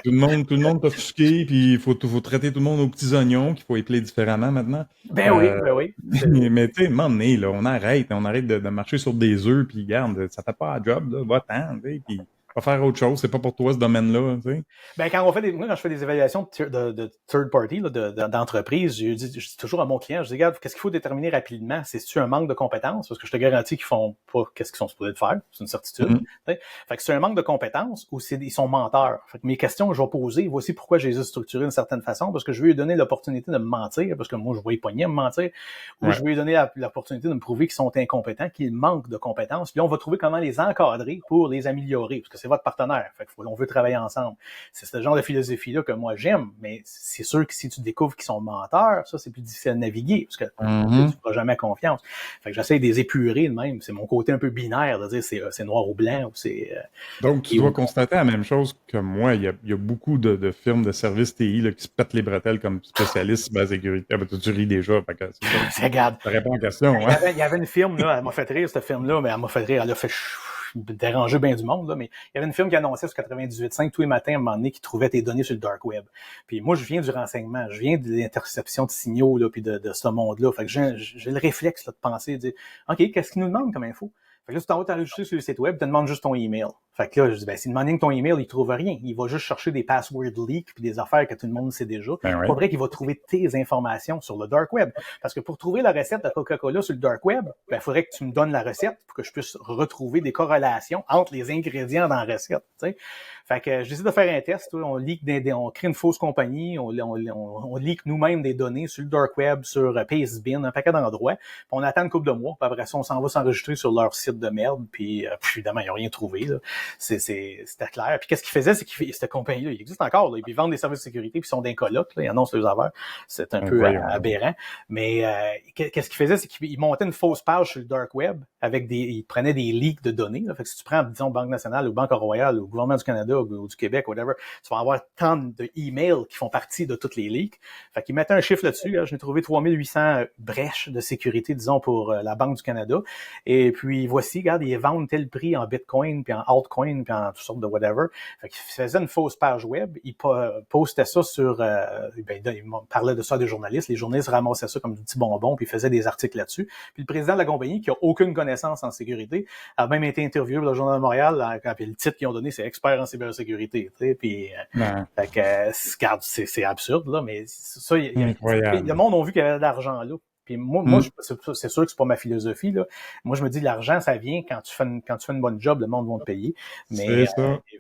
Tout le monde peut offusquer, puis il faut traiter tout le monde aux petits oignons, qu'il faut épeler différemment maintenant. Ben oui. Mais tu sais, à un moment donné, là, on arrête de marcher sur des œufs, puis regarde, ça fait pas la job, là, va-t'en, tu sais, puis va faire autre chose, c'est pas pour toi ce domaine-là, tu sais. Ben quand je fais des évaluations de third party, là, d'entreprise, je dis toujours à mon client, je dis, regarde, qu'est-ce qu'il faut déterminer rapidement? C'est-tu un manque de compétences? Parce que je te garantis qu'ils font pas qu'est-ce qu'ils sont supposés de faire, c'est une certitude. Fait que c'est un manque de compétences ou ils sont menteurs. Fait que mes questions que je vais poser, voici pourquoi je les ai structurées d'une certaine façon, parce que je veux lui donner l'opportunité de me mentir, parce que moi, je vais y pogner à me mentir, ou je veux lui donner l'opportunité de me prouver qu'ils sont incompétents, qu'ils manquent de compétences, puis là, on va trouver comment les encadrer pour les améliorer, parce que c'est votre partenaire. Fait on veut travailler ensemble. C'est ce genre de philosophie-là que moi j'aime, mais c'est sûr que si tu découvres qu'ils sont menteurs, ça c'est plus difficile à naviguer, parce que tu ne feras jamais confiance. Fait que j'essaie de les épurer de même. C'est mon côté un peu binaire de dire c'est noir ou blanc ou c'est. Donc, tu dois constater la même chose que moi. Il y a beaucoup de firmes de services TI là, qui se pètent les bretelles comme spécialistes cybersécurité. Ah, ben, tu ris déjà. Fait que Regarde. Ça répond à la question. Hein? Il y avait une firme, là, elle m'a fait rire, cette firme-là, mais elle m'a fait rire. Elle a fait déranger bien du monde, là, mais il y avait une firme qui annonçait sur 98.5 tous les matins, à un moment donné, qui trouvait tes données sur le dark web. Puis moi, je viens du renseignement, je viens de l'interception de signaux, là, puis de ce monde-là. Fait que j'ai le réflexe là, de penser, de dire, OK, qu'est-ce qu'ils nous demandent comme info? Fait que là, tu t'en vas t'enregistrer sur le site web, tu te demandes juste ton email. Fait que là, je dis, ben, s'il demande ton email, il trouve rien. Il va juste chercher des password leaks puis des affaires que tout le monde sait déjà. Ben C'est pas vrai qu'il va trouver tes informations sur le dark web. Parce que pour trouver la recette de Coca-Cola sur le dark web, ben, il faudrait que tu me donnes la recette pour que je puisse retrouver des corrélations entre les ingrédients dans la recette, tu sais. Fait que j'essaie de faire un test, on leak on crée une fausse compagnie, on leak nous-mêmes des données sur le dark web, sur Pastebin, un paquet d'endroits, puis on attend une couple de mois, puis après ça, on s'en va s'enregistrer sur leur site de merde, puis évidemment, ils n'ont rien trouvé, là. C'était clair. Puis qu'est-ce qu'ils faisaient, c'est que cette compagnie-là, il existe encore, là, puis ils vendent des services de sécurité, puis ils sont d'un coloc, là, ils annoncent leurs affaires. C'est un peu aberrant. Mais qu'est-ce qu'ils faisaient, c'est qu'ils montaient une fausse page sur le dark web avec ils prenaient des leaks de données. Là. Fait que si tu prends, disons, Banque nationale ou Banque Royale ou gouvernement du Canada ou du Québec, whatever, tu vas avoir tant de emails qui font partie de toutes les leaks. Fait qu'ils mettaient un chiffre là-dessus. Là. J'ai trouvé 3800 brèches de sécurité, disons, pour la Banque du Canada. Et puis, voici, regarde, ils vendent tel prix en Bitcoin, puis en altcoin, puis en toutes sortes de whatever. Fait qu'ils faisaient une fausse page web. Ils postaient ça sur... ils parlaient de ça à des journalistes. Les journalistes ramassaient ça comme du petit bonbon, puis ils faisaient des articles là-dessus. Puis le président de la compagnie, qui a aucune connaissance en sécurité, a même été interviewé par le Journal de Montréal, puis le titre qu'ils ont donné, c'est expert en cybersécurité. Puis, fait que, c'est absurde, là, mais ça, le monde a vu qu'il y avait de l'argent là. Puis moi, c'est sûr que c'est pas ma philosophie, là. Moi, je me dis, l'argent, ça vient quand tu fais une bonne job, le monde va te payer. Mais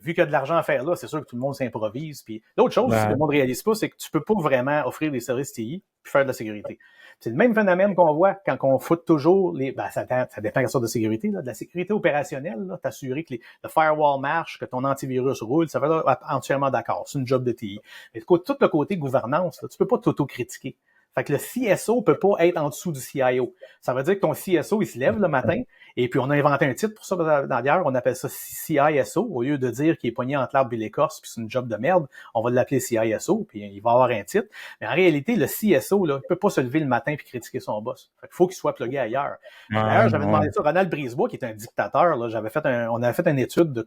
vu qu'il y a de l'argent à faire là, c'est sûr que tout le monde s'improvise. Puis l'autre chose, que le monde réalise pas, c'est que tu peux pas vraiment offrir des services TI puis faire de la sécurité. C'est le même phénomène qu'on voit quand on fout toujours ça dépend de la sorte de sécurité, là, de la sécurité opérationnelle, là, t'assurer que le firewall marche, que ton antivirus roule, ça va être entièrement d'accord. C'est une job de TI. Mais tout le côté gouvernance, là, tu peux pas t'auto-critiquer. Fait que le CSO peut pas être en dessous du CIO. Ça veut dire que ton CSO, il se lève le matin, et puis on a inventé un titre pour ça d'ailleurs, on appelle ça CISO, au lieu de dire qu'il est pogné entre l'arbre et l'écorce, puis c'est une job de merde, on va l'appeler CISO, puis il va avoir un titre. Mais en réalité, le CSO, là, il peut pas se lever le matin puis critiquer son boss. Fait qu'il faut qu'il soit plugué ailleurs. D'ailleurs, j'avais demandé ça à Ronald Brisebois, qui est un dictateur, là, on avait fait une étude de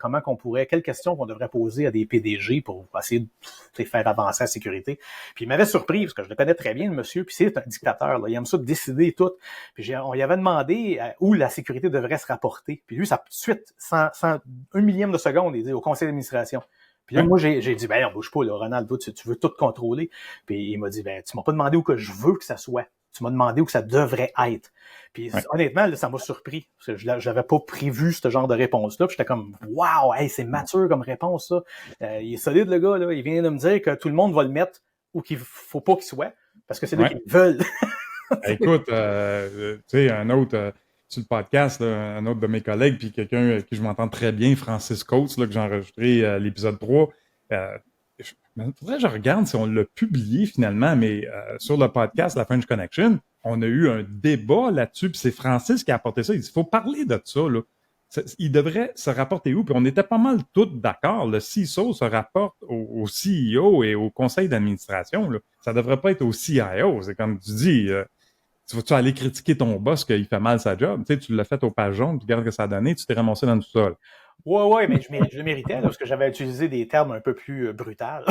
quelles questions qu'on devrait poser à des PDG pour essayer de faire avancer la sécurité. Puis il m'avait surpris, parce que je le connais très bien, le monsieur, puis c'est un dictateur, là. Il aime ça de décider tout. Puis on lui avait demandé où la sécurité devrait se rapporter. Puis lui, ça tout de suite, sans un millième de seconde, il dit au conseil d'administration. Puis là, moi, j'ai dit, on bouge pas, là, Ronald, tu veux tout contrôler. Puis il m'a dit, tu m'as pas demandé où que je veux que ça soit. Tu m'as demandé où que ça devrait être. Puis honnêtement, là, ça m'a surpris. Parce que j'avais pas prévu ce genre de réponse-là. Puis j'étais comme, wow, hey, c'est mature comme réponse, ça. Il est solide, le gars, là. Il vient de me dire que tout le monde va le mettre où qu'il faut pas qu'il soit. Parce que c'est là qu'ils veulent. Écoute, tu sais, un autre sur le podcast, là, un autre de mes collègues, puis quelqu'un avec qui je m'entends très bien, Francis Coates, là, que j'ai enregistré l'épisode 3. Faudrait que je regarde si on l'a publié finalement, mais sur le podcast La French Connection, on a eu un débat là-dessus, puis c'est Francis qui a apporté ça. Il dit, il faut parler de ça, là. Il devrait se rapporter où? Puis on était pas mal tous d'accord. Le CISO se rapporte au CEO et au conseil d'administration. Là. Ça devrait pas être au CIO. C'est comme tu dis, tu vas-tu aller critiquer ton boss qu'il fait mal sa job? Tu sais, tu l'as fait au page jaune, tu regardes ce que ça a donné, tu t'es ramassé dans le sol. Ouais, mais je le méritais, là, parce que j'avais utilisé des termes un peu plus brutals.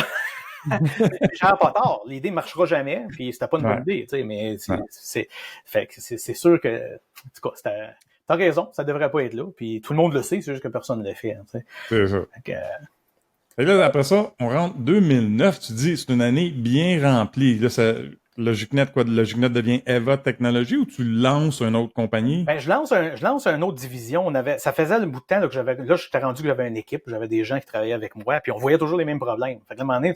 J'avais pas tort. L'idée ne marchera jamais, puis c'était pas une bonne idée, tu sais, mais c'est sûr que, en tout cas, t'as raison, ça devrait pas être là, puis tout le monde le sait, c'est juste que personne ne le fait, tu sais. C'est ça. Et là, après ça, on rentre 2009, tu dis, c'est une année bien remplie. Là, LogicNet, quoi? LogicNet devient Eva Technologies ou tu lances une autre compagnie? Ben, je lance une autre division. Ça faisait un bout de temps là, j'étais rendu que j'avais une équipe, j'avais des gens qui travaillaient avec moi, puis on voyait toujours les mêmes problèmes. Fait que, à un moment donné,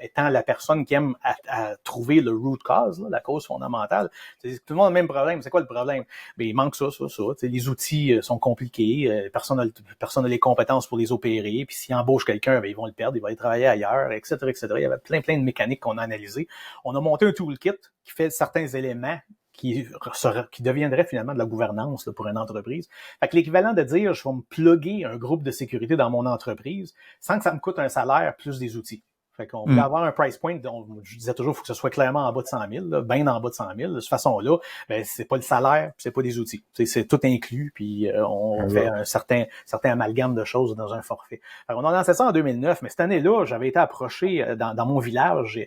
étant la personne qui aime à trouver le root cause, là, la cause fondamentale, tout le monde a le même problème. C'est quoi le problème? Ben, il manque ça. Les outils sont compliqués, personne n'a les compétences pour les opérer, puis s'ils embauchent quelqu'un, ben, ils vont le perdre, il va aller travailler ailleurs, etc., etc. Il y avait plein de mécaniques qu'on a analysées. On a monté un toolkit qui fait certains éléments qui deviendrait finalement de la gouvernance là, pour une entreprise. Fait que l'équivalent de dire je vais me plugger un groupe de sécurité dans mon entreprise sans que ça me coûte un salaire plus des outils. Fait qu'on voulait avoir un price point, je disais toujours, il faut que ce soit clairement en bas de 100 000, là, bien en bas de 100 000. De cette façon-là, ben, c'est pas le salaire, c'est pas des outils. C'est tout inclus, puis on fait un certain amalgame de choses dans un forfait. Fait on a lancé ça en 2009, mais cette année-là, j'avais été approché dans mon village,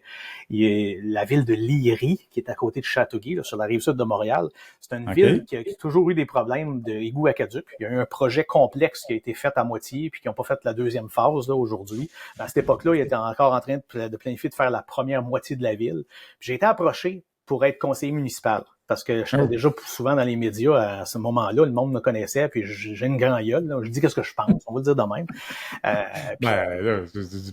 il y a la ville de Liry, qui est à côté de Châteauguay, là, sur la rive sud de Montréal. C'est une ville qui a toujours eu des problèmes d'égout aqueduc. Il y a eu un projet complexe qui a été fait à moitié, puis qui n'ont pas fait la deuxième phase là, aujourd'hui. À cette époque-là, il était encore en train de planifier de faire la première moitié de la ville. J'ai été approché pour être conseiller municipal. Parce que j'étais déjà souvent dans les médias à ce moment-là, le monde me connaissait, puis j'ai une grande gueule, là. Je dis qu'est-ce que je pense, on va le dire de même.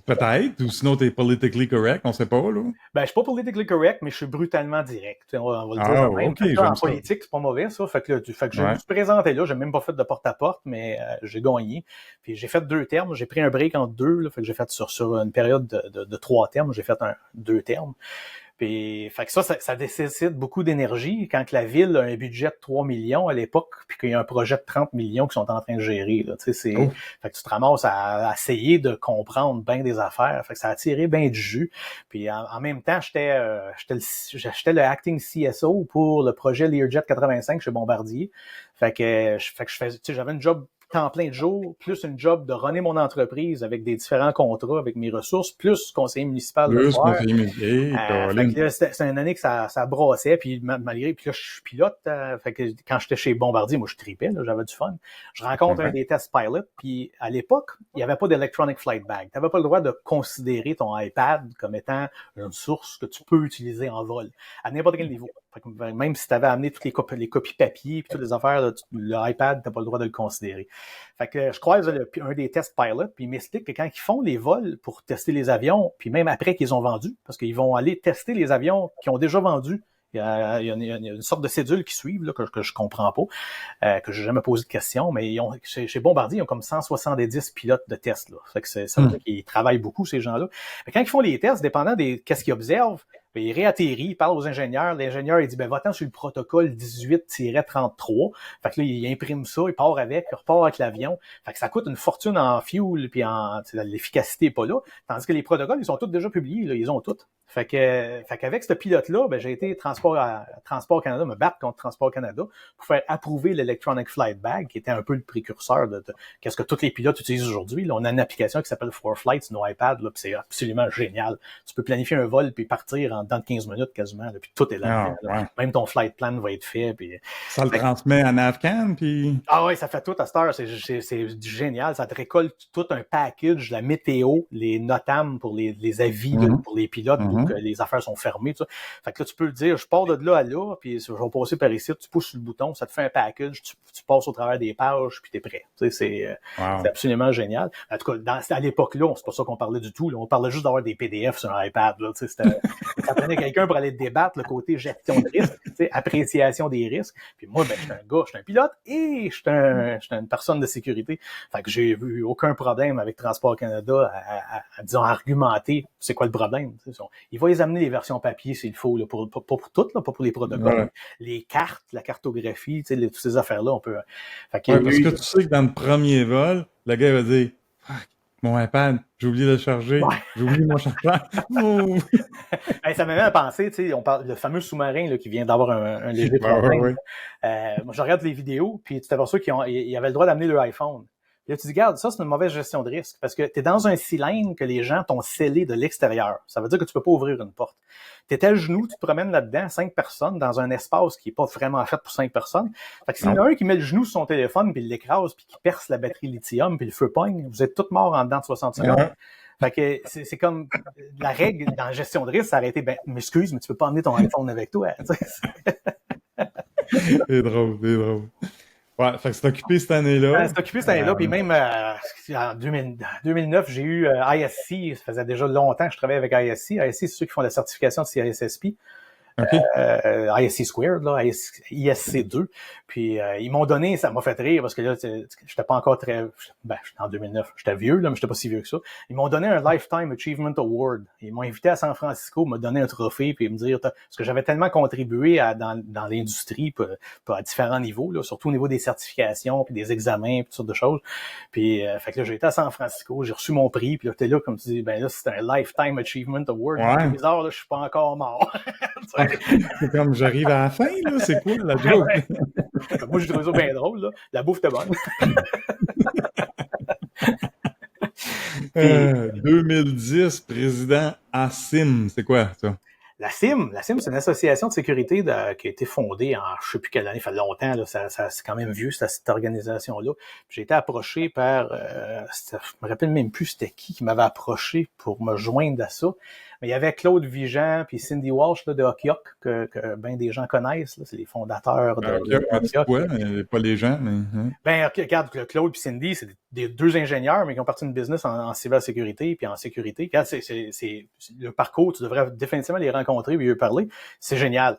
Peut-être, ou sinon t'es politically correct, on sait pas, là. Ben, je suis pas politically correct, mais je suis brutalement direct. On va le dire de même. Okay, en politique, c'est pas mauvais, ça. Fait que je me suis présenté là, j'ai même pas fait de porte-à-porte, mais j'ai gagné. Puis j'ai fait 2 termes, j'ai pris un break entre 2, là, fait que j'ai fait sur une période de 3 termes, j'ai fait 2 termes. Puis, fait que ça nécessite beaucoup d'énergie quand que la ville a un budget de 3 millions à l'époque, puis qu'il y a un projet de 30 millions qui sont en train de gérer. Là, fait que tu te ramasses à essayer de comprendre bien des affaires. Fait que ça a tiré bien du jus. Puis en même temps, j'étais le acting CSO pour le projet Learjet 85 chez Bombardier. Fait que j'avais une job temps plein de jours, plus une job de runner mon entreprise avec des différents contrats, avec mes ressources, plus conseiller municipal de soir. C'est une année que ça brassait, puis malgré, puis là, je suis pilote, fait que quand j'étais chez Bombardier, moi, je tripais, là, j'avais du fun. Je rencontre un des test pilots, puis à l'époque, il n'y avait pas d'electronic flight bag. Tu n'avais pas le droit de considérer ton iPad comme étant une source que tu peux utiliser en vol, à n'importe quel niveau. Fait que même si tu avais amené toutes les copies papier puis toutes les affaires, là, l'iPad, tu n'as pas le droit de le considérer. Fait que je croise un des tests pilots, puis il m'explique que quand ils font les vols pour tester les avions, puis même après qu'ils ont vendus, parce qu'ils vont aller tester les avions qui ont déjà vendus, il y a une sorte de cédule qui suivent là, que je comprends pas, que j'ai jamais posé de questions, mais chez Bombardier, ils ont comme 170 pilotes de tests. Là. Fait que ça veut dire qu'ils travaillent beaucoup, ces gens-là. Mais quand ils font les tests, dépendant des qu'est-ce qu'ils observent, ben, il réatterrit, il parle aux ingénieurs. L'ingénieur, il dit, ben, va-t'en sur le protocole 18-33. Fait que là, il imprime ça, il part avec, il repart avec l'avion. Fait que ça coûte une fortune en fuel, puis l'efficacité est pas là. Tandis que les protocoles, ils sont tous déjà publiés, là, ils ont tous. Fait qu'avec ce pilote-là, ben, j'ai été Transport Canada, me battre contre Transport Canada pour faire approuver l'Electronic Flight Bag, qui était un peu le précurseur de qu'est-ce que tous les pilotes utilisent aujourd'hui. Là, on a une application qui s'appelle 4Flight sur nos iPads, là, puis c'est absolument génial. Tu peux planifier un vol puis partir dans 15 minutes quasiment, là, puis tout est là. Même ton flight plan va être fait. Puis, ça le transmet à Navcan, puis... Ah oui, ça fait tout à cette heure. C'est génial. Ça te récolte tout un package, la météo, les notam pour les avis là, pour les pilotes, que les affaires sont fermées. Tout ça. Fait que là, tu peux le dire, je pars de là à là, puis je vais passer par ici, tu pousses sur le bouton, ça te fait un package, tu passes au travers des pages, puis t'es prêt. C'est absolument génial. En tout cas, à l'époque-là, c'est pas ça qu'on parlait du tout. Là. On parlait juste d'avoir des PDF sur un iPad. Là, ça prenait quelqu'un pour aller débattre le côté gestion de risque, appréciation des risques. Puis moi, ben, j'étais un gars, j'étais un pilote et j'étais une personne de sécurité. Fait que j'ai eu aucun problème avec Transport Canada à disons, argumenter c'est quoi le problème. Il va les amener les versions papier s'il faut, là, pour toutes, là, pas pour les protocoles. Les cartes, la cartographie, toutes ces affaires-là, on peut... Fait que, parce que tu sais que dans le premier vol, le gars va dire mon iPad, j'ai oublié de le charger. J'ai oublié mon chargeur. Ça m'a même à penser, on parle le fameux sous-marin là, qui vient d'avoir un léger problème. Moi, je regarde les vidéos, puis tu t'aperçois qu'ils avaient le droit d'amener leur iPhone. Puis là, tu dis, regarde, ça, c'est une mauvaise gestion de risque parce que tu es dans un cylindre que les gens t'ont scellé de l'extérieur. Ça veut dire que tu peux pas ouvrir une porte. Tu es à genoux, tu te promènes là-dedans, 5 personnes, dans un espace qui est pas vraiment fait pour 5 personnes. Fait que s'il y en a un qui met le genou sur son téléphone, puis il l'écrase, puis qui perce la batterie lithium, puis le feu pogne, vous êtes tous morts en dedans de 60 secondes. Fait que c'est comme la règle dans la gestion de risque, ça aurait été, m'excuse, mais tu peux pas emmener ton iPhone avec toi. C'est drôle, c'est drôle. Ouais, fait que c'est occupé cette année-là. C'est occupé cette année-là, puis même en 2009, j'ai eu ISC, ça faisait déjà longtemps que je travaillais avec ISC. ISC, c'est ceux qui font la certification de CISSP. Okay. ISC Squared, là, ISC2. Puis ils m'ont donné, ça m'a fait rire parce que là, j'étais pas encore j'étais en 2009, j'étais vieux, là, mais j'étais pas si vieux que ça. Ils m'ont donné un Lifetime Achievement Award. Ils m'ont invité à San Francisco, me donner un trophée, puis me dire, parce que j'avais tellement contribué dans l'industrie, à différents niveaux, là, surtout au niveau des certifications, puis des examens, puis toutes sortes de choses. Puis, fait que là, j'ai été à San Francisco, j'ai reçu mon prix, puis là, t'es là, comme tu dis, là, c'est un Lifetime Achievement Award. Ouais. C'est bizarre, là, je suis pas encore mort. C'est comme j'arrive à la fin, là, c'est quoi la joke? Ouais. Moi, je trouve ça bien drôle, là. La bouffe était bonne. 2010, président ASIM, c'est quoi ça? La CIM, c'est une association de sécurité qui a été fondée en je sais plus quelle année, ça fait longtemps, là, ça c'est quand même vieux, cette organisation-là. J'ai été approché par, je me rappelle même plus c'était qui m'avait approché pour me joindre à ça. Mais il y avait Claude Vigent puis Cindy Walsh là, de Okioc, que bien des gens connaissent. Là, c'est les fondateurs de Okioc. Ouais, mais pas les gens, mais... Regarde, Claude et Cindy, c'est des deux ingénieurs, mais qui ont parti une business en cybersécurité puis en sécurité. Regarde, c'est le parcours, tu devrais définitivement les rencontrer et eux parler. C'est génial.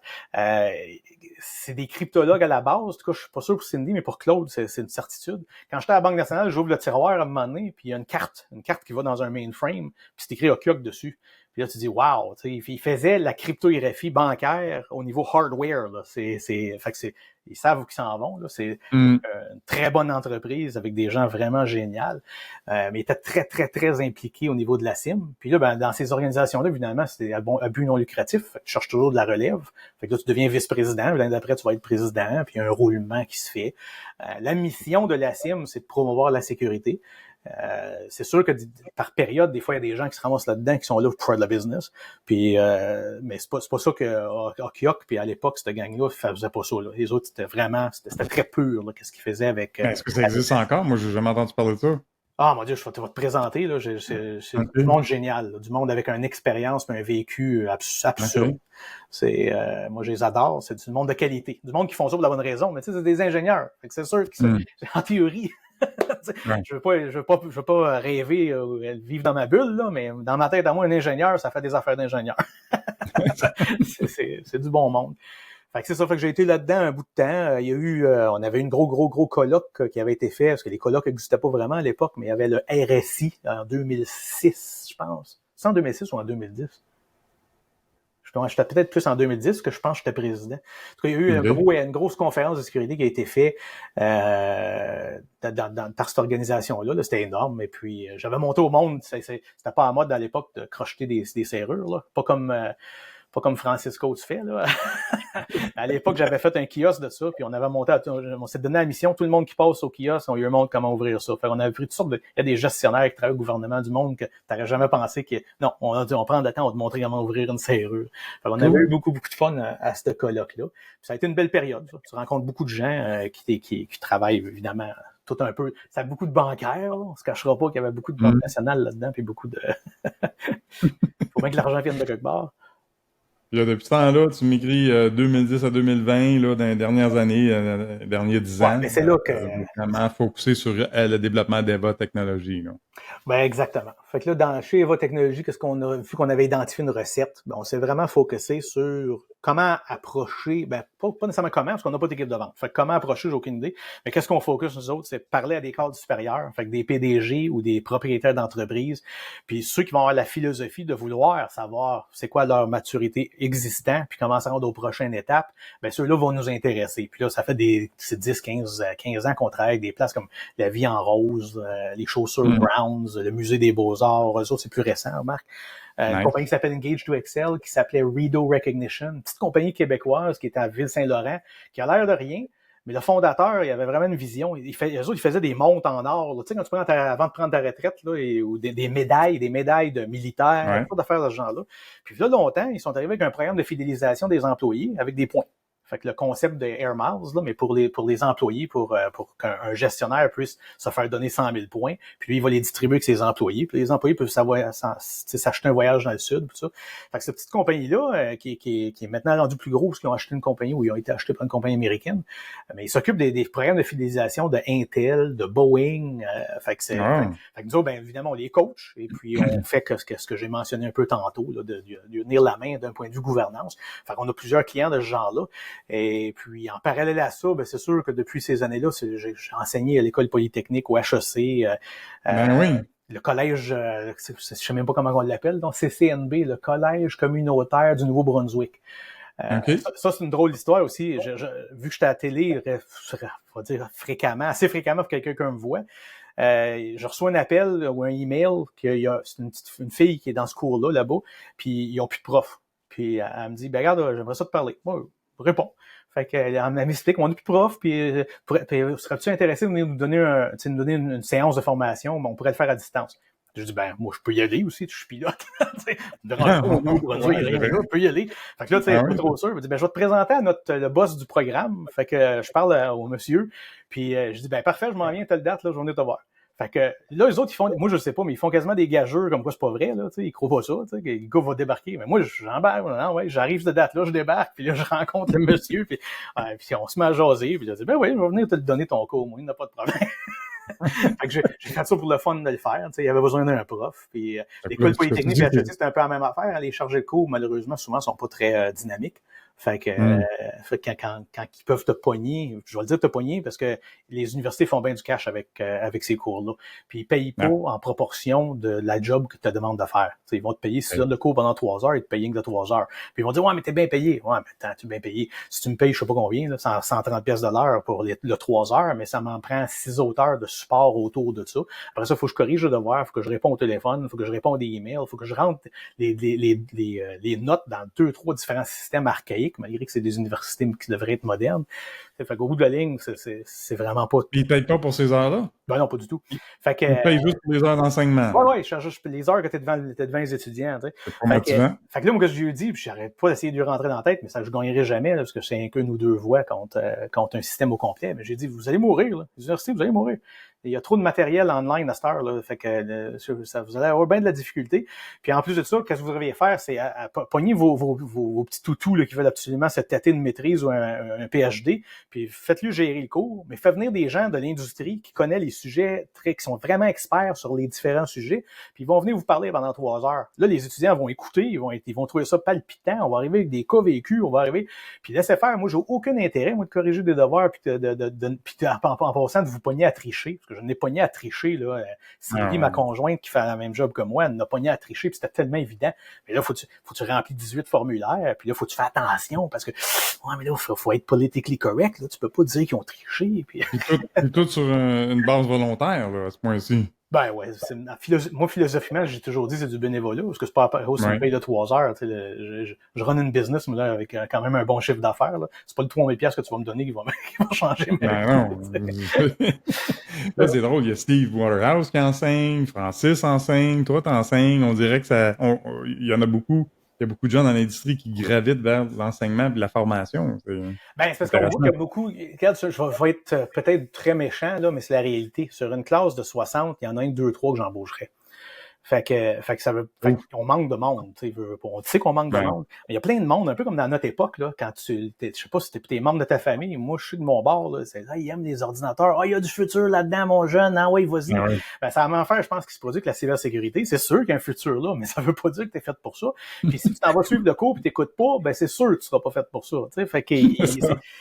C'est des cryptologues à la base. En tout cas, je suis pas sûr pour Cindy, mais pour Claude, c'est une certitude. Quand j'étais à la Banque nationale, j'ouvre le tiroir à un moment donné, puis il y a une carte qui va dans un mainframe, puis c'est écrit Okioc dessus. Puis là, tu dis, wow, tu sais, ils faisaient la cryptographie bancaire au niveau hardware, là. Fait que ils savent où ils s'en vont, là. C'est une très bonne entreprise avec des gens vraiment géniaux. Mais ils étaient très, très, très impliqués au niveau de la CIM. Puis là, dans ces organisations-là, évidemment, c'est à but non lucratif. Fait que tu cherches toujours de la relève. Fait que là, tu deviens vice-président. L'année d'après, tu vas être président. Puis il y a un roulement qui se fait. La mission de la CIM, c'est de promouvoir la sécurité. C'est sûr que par période, des fois, il y a des gens qui se ramassent là-dedans qui sont là pour faire de la business. Puis, mais c'est pas ça que Okioc, puis à l'époque, cette gang-là, faisait pas ça. Là. Les autres, c'était très pur, là, qu'est-ce qu'ils faisaient avec. Est-ce que ça existe encore? Moi, j'ai jamais entendu parler de ça. Ah, mon Dieu, je vais te présenter, là. C'est du monde génial, là. Du monde avec une expérience et un vécu absurde. Okay. Moi, je les adore. C'est du monde de qualité. Du monde qui font ça pour la bonne raison. Mais tu sais, c'est des ingénieurs. Fait que c'est sûr que en théorie, je veux pas rêver vivre dans ma bulle, là, mais dans ma tête, à moi, un ingénieur, ça fait des affaires d'ingénieur. c'est du bon monde. Fait que c'est ça, fait que j'ai été là-dedans un bout de temps. Il y a eu, on avait une gros colloque qui avait été fait, parce que les colloques n'existaient pas vraiment à l'époque, mais il y avait le RSI en 2006, je pense. C'est en 2006 ou en 2010? J'étais peut-être plus en 2010 que je pense que j'étais président. En tout cas, il y a eu une grosse conférence de sécurité qui a été faite par cette organisation-là. Là, c'était énorme. Et puis, j'avais monté au monde. C'était pas en mode à l'époque de crocheter des serrures. Là. Pas comme Francisco tu fais, là. À l'époque, j'avais fait un kiosque de ça, puis on avait monté, on s'est donné la mission, tout le monde qui passe au kiosque, on lui montre comment ouvrir ça. Fait qu'on avait pris toutes sortes il y a des gestionnaires qui travaillent au gouvernement du monde que t'aurais jamais pensé que, non, on a dit, on prend le temps, on va te montrer comment ouvrir une serrure. Fait qu'on avait eu beaucoup de fun à ce colloque-là. Puis ça a été une belle période, ça. Tu rencontres beaucoup de gens, qui travaillent, évidemment, tout un peu. Ça a beaucoup de bancaires, là. On se cachera pas qu'il y avait beaucoup de banques nationales là-dedans, puis beaucoup de, faut bien que l'argent vienne de quelque part. Là, depuis ce temps-là, tu m'écris 2010 à 2020, là, dans les dernières années, les derniers 10 ans. Mais c'est là que... Vraiment focusé sur le développement d'Eva Technologies. Là. Ben exactement. Fait que là, chez Eva Technologies, qu'est-ce qu'on a vu qu'on avait identifié une recette? Ben, on s'est vraiment focusé sur comment approcher, pas nécessairement comment, parce qu'on n'a pas d'équipe de vente. Fait que comment approcher, j'ai aucune idée. Mais qu'est-ce qu'on focus, nous autres, c'est parler à des cadres supérieurs, fait que des PDG ou des propriétaires d'entreprises, puis ceux qui vont avoir la philosophie de vouloir savoir c'est quoi leur maturité existante, puis comment se rendre aux prochaines étapes, ben ceux-là vont nous intéresser. Puis là, ça fait 10, 15 ans qu'on travaille avec des places comme La Vie en Rose, les chaussures Browns, le Musée des Beaux-Arts, eux autres, c'est plus récent, remarque. Une compagnie qui s'appelle Engage to Excel, qui s'appelait Rideau Recognition, une petite compagnie québécoise qui était à Ville-Saint-Laurent, qui a l'air de rien, mais le fondateur, il avait vraiment une vision. Eux autres, ils faisaient des montres en or. Tu sais, quand tu prends avant de prendre ta retraite, là, ou des médailles de militaires, pas d'affaires de ce genre-là. Puis là, longtemps, ils sont arrivés avec un programme de fidélisation des employés avec des points. Fait que le concept de Air Miles, là, mais pour les employés, pour qu'un gestionnaire puisse se faire donner 100 000 points, puis lui, il va les distribuer avec ses employés, puis les employés peuvent s'acheter un voyage dans le sud, tout ça. Fait que cette petite compagnie-là, qui est maintenant rendue plus grosse, qu'ils ont acheté une compagnie où ils ont été achetés par une compagnie américaine, mais ils s'occupent des programmes de fidélisation de Intel, de Boeing, fait que fait que nous autres, ben, évidemment, on les coach, et puis on fait ce que j'ai mentionné un peu tantôt, là, de tenir la main d'un point de vue gouvernance. Fait qu'on a plusieurs clients de ce genre-là. Et puis, en parallèle à ça, ben, c'est sûr que depuis ces années-là, j'ai enseigné à l'école polytechnique, au HEC, le collège, je sais même pas comment on l'appelle, donc CCNB, le collège communautaire du Nouveau-Brunswick. Ça, c'est une drôle d'histoire aussi. Vu que j'étais à la télé, on va dire assez fréquemment pour quelqu'un qui me voit, je reçois un appel ou un email c'est une fille qui est dans ce cours-là, là-bas, puis ils ont plus de prof. Puis elle me dit, ben regarde, j'aimerais ça te parler. Moi, je réponds. Fait qu'elle m'explique, on n'a plus de prof, puis serais-tu intéressé de nous donner une séance de formation? Ben, on pourrait le faire à distance. Je dis, ben, moi, je peux y aller aussi, je suis pilote. Je peux y aller. Fait que là, tu sais, pas trop sûr. Je dis, ben, je vais te présenter à le boss du programme. Fait que je parle au monsieur. Puis, je dis, ben, parfait, je m'en viens, telle date, là, je vais venir te voir. Fait que là, les autres, ils font, moi, je sais pas, mais ils font quasiment des gageurs comme quoi c'est pas vrai, là, tu sais, ils croient pas ça, tu sais, que le gars va débarquer. Mais moi, j'embarque, non, ouais, j'arrive cette date-là, je débarque, puis là, je rencontre le monsieur, puis on se met à jaser, puis je dis, ben oui, je vais venir te donner ton cours, moi, il n'y a pas de problème. Fait que j'ai fait ça pour le fun de le faire. Tu sais, il y avait besoin d'un prof. Puis l'école polytechnique et HEC, c'était un peu la même affaire. Les chargés de cours, malheureusement, souvent, sont pas très dynamiques. Fait que quand ils peuvent te pogner, je vais le dire te pogner parce que les universités font bien du cash avec ces cours-là. Puis ils payent pas en proportion de la job que tu te demandes de faire. T'sais, ils vont te payer, si tu donnes le cours pendant 3 heures, ils te payent que de 3 heures. Puis ils vont dire, ouais, mais t'es bien payé. Ouais, mais attends, tu es bien payé. Si tu me payes, je sais pas combien, là, 130 pièces de l'heure pour le 3 heures, mais ça m'en prend 6 autres heures de support autour de ça. Après ça, il faut que je corrige le devoir, il faut que je réponde au téléphone, il faut que je réponde des emails, il faut que je rentre les notes dans 2-3 différents systèmes archaïques, malgré que c'est des universités qui devraient être modernes. Fait qu'au bout de la ligne, c'est vraiment pas... Puis ils payent pas pour ces heures-là? Ben non, pas du tout. Fait que, ils payent juste pour les heures d'enseignement. Ouais, je charge juste les heures que t'es devant les étudiants. Tu sais. C'est pas motivant. Fait que là, moi, que je lui ai dit, puis j'arrête pas d'essayer de lui rentrer dans la tête, mais ça, je gagnerai jamais, là, parce que c'est une ou deux voix contre un système au complet. Mais j'ai dit, vous allez mourir, là. Les universités, vous allez mourir. Il y a trop de matériel online à cette heure, là. Fait que ça, vous allez avoir bien de la difficulté. Puis en plus de ça, qu'est-ce que vous devriez faire, c'est pogner vos petits toutous là, qui veulent absolument se tâter une maîtrise ou un PhD, puis faites-lui gérer le cours, mais faites venir des gens de l'industrie qui connaissent les sujets qui sont vraiment experts sur les différents sujets, puis ils vont venir vous parler pendant 3 heures. Là, les étudiants vont écouter, ils vont trouver ça palpitant, on va arriver avec des cas vécus, on va arriver, puis laissez faire. Moi, j'ai aucun intérêt, moi, de corriger des devoirs, puis en passant de vous pogner à tricher, parce que je n'ai pogné à tricher, là. Sylvie, ma conjointe, qui fait la même job que moi, elle n'a pogné à tricher, puis c'était tellement évident. Mais là, faut que tu remplis 18 formulaires, puis là, faut que tu fasses attention, parce que, ouais, mais là, faut être politically correct, là. Tu peux pas dire qu'ils ont triché, puis... tout sur une base volontaire, là, à ce point-ci. Ben ouais, moi, philosophiquement, j'ai toujours dit c'est du bénévolat, parce que c'est pas aussi une paye de 3 heures. Tu sais, je run une business, mais là, avec quand même un bon chiffre d'affaires. Là. C'est pas le 3 000 $ que tu vas me donner qui va changer. Ben non. Là, c'est drôle, il y a Steve Waterhouse qui enseigne, Francis enseigne, toi t'enseignes. On dirait que il y en a beaucoup. Il y a beaucoup de gens dans l'industrie qui gravitent vers l'enseignement et la formation. Ben, c'est parce qu'on voit qu'il y a beaucoup... Regarde, je vais être peut-être très méchant, là, mais c'est la réalité. Sur une classe de 60, il y en a 1, 2, 3 que j'embaucherais. Fait que ça veut, on manque de monde, tu sais, on sait qu'on manque de monde. Il y a plein de monde, un peu comme dans notre époque, là, quand je sais pas si t'es membre de ta famille, moi, je suis de mon bord, là, c'est, il aime les ordinateurs, il y a du futur là-dedans, mon jeune, ouais, vas-y. Ben, ça va m'en faire, je pense, qu'il se produit que la cybersécurité, c'est sûr qu'il y a un futur là, mais ça veut pas dire que t'es fait pour ça. Puis si tu t'en vas suivre le cours pis t'écoutes pas, ben, c'est sûr que tu seras pas fait pour ça, tu sais. Fait que,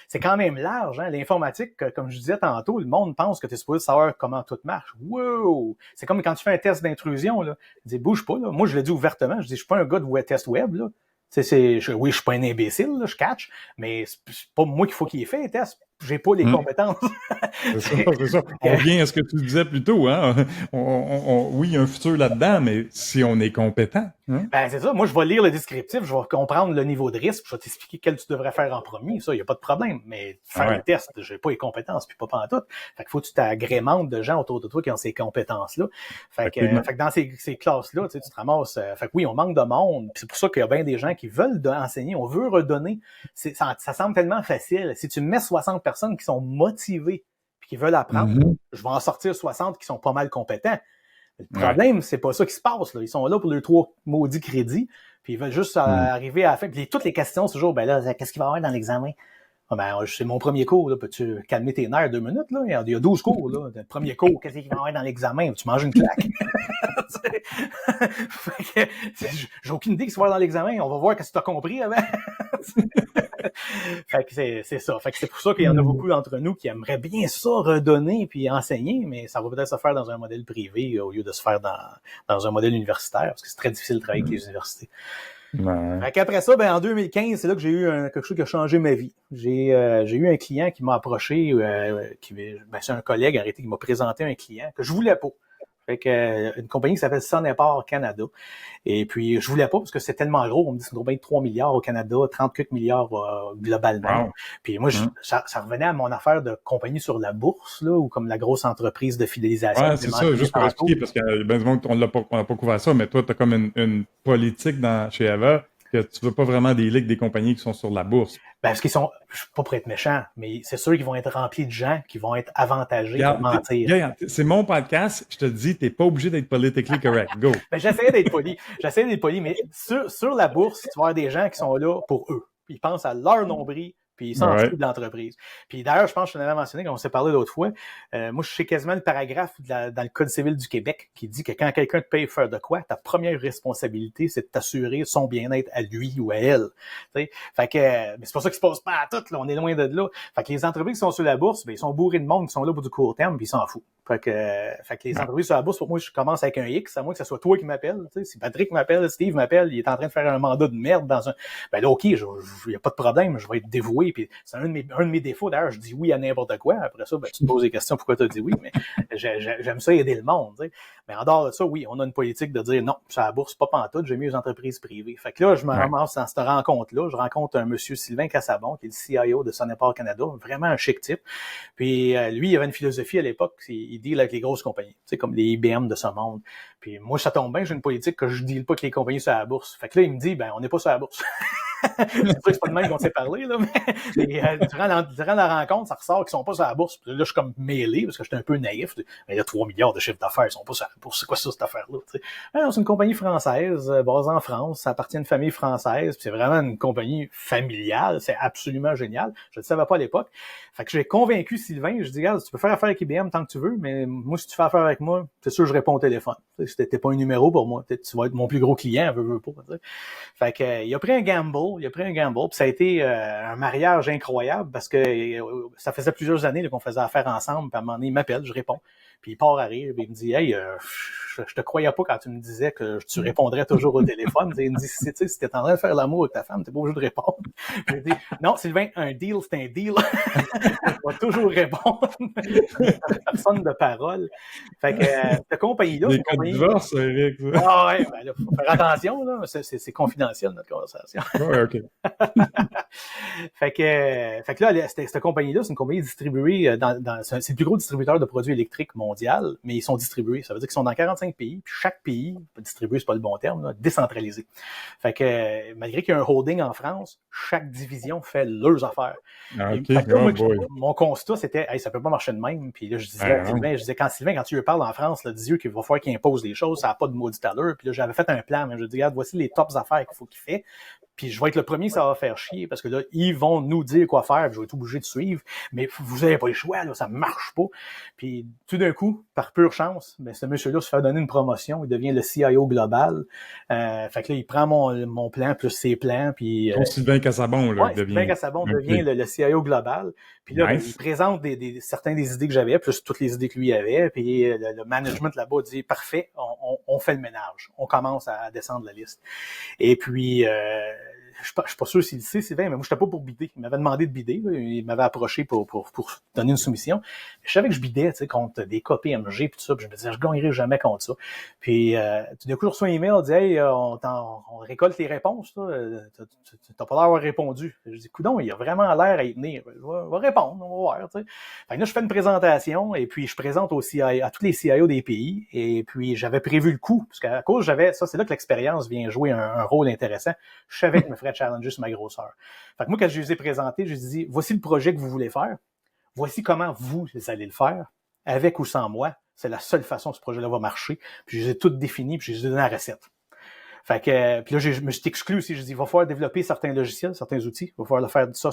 c'est quand même large, hein. L'informatique, comme je disais tantôt, le monde pense que t'es supposé savoir comment tout marche. Wow! C'est comme quand tu fais un test d'intrusion, là. Je dis, bouge pas, là. Moi, je l'ai dit ouvertement. Je dis, je suis pas un gars de test web, là. Oui, je suis pas un imbécile, là, je catch, mais c'est pas moi qu'il faut qu'il ait fait un test. j'ai pas les compétences. C'est ça, c'est ça. On revient à ce que tu disais plus tôt, hein. Oui, il y a un futur là-dedans, mais si on est compétent. Hein? Ben, c'est ça. Moi, je vais lire le descriptif, je vais comprendre le niveau de risque, je vais t'expliquer quel tu devrais faire en premier. Ça, il n'y a pas de problème. Mais faire les tests, j'ai pas les compétences, puis pas en tout. Fait qu'il faut que tu t'agrémentes de gens autour de toi qui ont ces compétences-là. Fait que dans ces classes-là, tu te ramasses. Fait que oui, on manque de monde. Puis c'est pour ça qu'il y a bien des gens qui veulent enseigner. On veut redonner. Ça semble tellement facile. Si tu mets 60 personnes qui sont motivées puis qui veulent apprendre, je vais en sortir 60 qui sont pas mal compétents. Le problème, c'est pas ça qui se passe. Là. Ils sont là pour les 3 maudits crédits, puis ils veulent juste arriver à la fin. Puis toutes les questions, c'est toujours, ben là, qu'est-ce qu'il va y avoir dans l'examen? Ah ben, c'est mon premier cours, là. Peux-tu calmer tes nerfs 2 minutes, là? Il y a 12 cours, là. Le premier cours, qu'est-ce qu'il va y avoir dans l'examen? Tu manges une claque. J'ai aucune idée ce qu'il va y avoir dans l'examen. On va voir qu'est-ce que tu as compris avant. Fait que c'est ça. Fait que c'est pour ça qu'il y en a beaucoup d'entre nous qui aimeraient bien ça redonner puis enseigner, mais ça va peut-être se faire dans un modèle privé au lieu de se faire dans un modèle universitaire, parce que c'est très difficile de travailler avec les universités. Fait qu'après ça, ben en 2015, c'est là que j'ai eu quelque chose qui a changé ma vie. J'ai eu un client qui m'a approché, c'est un collègue arrêté qui m'a présenté un client que je voulais pas. Fait que une compagnie qui s'appelle Sonepar Canada. Et puis, je voulais pas parce que c'est tellement gros. On me dit que c'est une compagnie de 3 milliards au Canada, 34 milliards globalement. Wow. Puis moi, ça revenait à mon affaire de compagnie sur la bourse, là, ou comme la grosse entreprise de fidélisation. Ouais, c'est ça, juste pour expliquer, parce que ben, on n'a pas couvert ça, mais toi, tu as comme une politique chez Ava que tu veux pas vraiment des ligues des compagnies qui sont sur la bourse. Ben, parce qu'ils sont, je suis pas pour être méchant, mais c'est sûr qu'ils vont être remplis de gens qui vont être avantagés de mentir. C'est mon podcast, je te dis, t'es pas obligé d'être politically correct. Go. Ben, j'essaie d'être poli, mais sur la bourse, tu vas avoir des gens qui sont là pour eux. Ils pensent à leur nombril, puis ils s'en foutent de l'entreprise. Puis d'ailleurs, je pense que je t'en avais mentionné quand on s'est parlé l'autre fois, moi, je sais quasiment le paragraphe dans le Code civil du Québec qui dit que quand quelqu'un te paye faire de quoi, ta première responsabilité, c'est de t'assurer son bien-être à lui ou à elle. T'sais? Fait que mais c'est pour ça qu'il se passe pas à tout, là, on est loin de là. Fait que les entreprises qui sont sur la bourse, ben, ils sont bourrés de monde qui sont là pour du court terme, puis ils s'en foutent. Fait que les entreprises sur la bourse, pour moi, je commence avec un X, à moins que ce soit toi qui m'appelle. Si Patrick m'appelle, Steve m'appelle, il est en train de faire un mandat de merde dans un... Ben là, OK, il n'y a pas de problème, je vais être dévoué. Puis c'est un de mes défauts. D'ailleurs, je dis oui à n'importe quoi. Après ça, ben, tu te poses des questions pourquoi tu as dit oui, mais j'aime ça aider le monde. T'sais. Mais en dehors de ça, oui, on a une politique de dire non, sur la bourse, pas pantoute, j'aime mieux les entreprises privées. Fait que là, je me ramasse dans cette rencontre-là. Je rencontre un monsieur Sylvain Cassabon, qui est le CIO de Sonepar Canada, vraiment un chic type. Puis lui, il avait une philosophie à l'époque, il deal avec les grosses compagnies, comme les IBM de ce monde. Puis moi, ça tombe bien, j'ai une politique que je deal pas avec les compagnies sur la bourse. Fait que là, il me dit, ben, on n'est pas sur la bourse. C'est sûr que c'est pas de même qu'on s'est parlé, là, mais durant la rencontre, ça ressort qu'ils sont pas sur la bourse. Puis là, je suis comme mêlé, parce que j'étais un peu naïf. Mais il y a 3 milliards de chiffres d'affaires, ils sont pas sur la bourse. C'est quoi ça, cette affaire-là? Alors, c'est une compagnie française, basée en France. Ça appartient à une famille française. Puis c'est vraiment une compagnie familiale. C'est absolument génial. Je ne le savais pas à l'époque. Fait que j'ai convaincu Sylvain. Je dis, regarde, tu peux faire affaire avec IBM tant que tu veux, mais moi, si tu fais affaire avec moi, c'est sûr, je réponds au téléphone. T'es pas un numéro pour moi. Tu vas être mon plus gros client, veux pas. T'sais. Fait que, il a pris un gamble, puis ça a été un mariage incroyable parce que ça faisait plusieurs années qu'on faisait affaire ensemble, puis à un moment donné, il m'appelle, je réponds, puis il part à rire, puis il me dit « Hey, je te croyais pas quand tu me disais que tu répondrais toujours au téléphone. » Il me dit « Si t'es en train de faire l'amour avec ta femme, t'es pas obligé de répondre. » Je lui dis « Non, Sylvain, un deal, c'est un deal. Je vais toujours répondre. » Personne de parole. Fait que cette compagnie-là... Des cas de divorce, Eric. Ah ouais, ben là, faut faire attention, là. C'est confidentiel, notre conversation. Ouais, OK. Fait que là, cette compagnie-là, c'est une compagnie distribuée c'est le plus gros distributeur de produits électriques mondial, mais ils sont distribués. Ça veut dire qu'ils sont dans 45 pays, puis chaque pays, distribué, c'est pas le bon terme, là, décentralisé. Fait que, malgré qu'il y a un holding en France, chaque division fait leurs affaires. Okay. Mon constat, c'était, hey, ça peut pas marcher de même. Puis là, je disais, quand tu lui parles en France, là, dis-lui qu'il va falloir qu'il impose des choses, ça n'a pas de maudit à l'heure. Puis là, j'avais fait un plan, mais je dis, regarde, voici les tops affaires qu'il faut qu'il fait. Puis je vais être le premier, ça va faire chier, parce que là, ils vont nous dire quoi faire, puis je vais être obligé de suivre, mais vous avez pas le choix, là, ça marche pas. Puis tout d'un coup, par pure chance, ben, ce monsieur-là se fait donner une promotion, il devient le CIO global. Fait que là, il prend mon plan plus ses plans, puis... Sylvain Cassabon, là, Sylvain Cassabon devient le CIO global. Puis là, ben, il présente certaines des idées que j'avais, plus toutes les idées que lui avait, puis le management là-bas dit, parfait, on fait le ménage. On commence à descendre la liste. Et puis... je suis pas sûr s'il le sait, Sylvain, mais moi, j'étais pas pour bider. Il m'avait demandé de bider, là. Il m'avait approché pour donner une soumission. Je savais que je bidais, tu sais, contre des KPMG pis tout ça, puis je me disais, je gagnerai jamais contre ça. Puis, tout d'un coup, je reçois un email, on dit, hey, on récolte les réponses, là. T'as pas l'air d'avoir répondu. Je dis, coudonc, il a vraiment l'air à y tenir. Je vais répondre, on va voir, tu sais. Fait que là, je fais une présentation, et puis je présente aussi à tous les CIO des pays, et puis j'avais prévu le coup, parce qu'à cause, c'est là que l'expérience vient jouer un rôle intéressant. Je savais que je me ferais challenger sur ma grosseur. Fait que moi, quand je les ai présentés, je les ai dit, voici le projet que vous voulez faire. Voici comment vous allez le faire, avec ou sans moi. C'est la seule façon que ce projet-là va marcher. Puis je les ai toutes définies, puis je les ai donné la recette. Fait que, puis là, je me suis exclu aussi. Je dis, il va falloir développer certains logiciels, certains outils. Il va falloir le faire ça.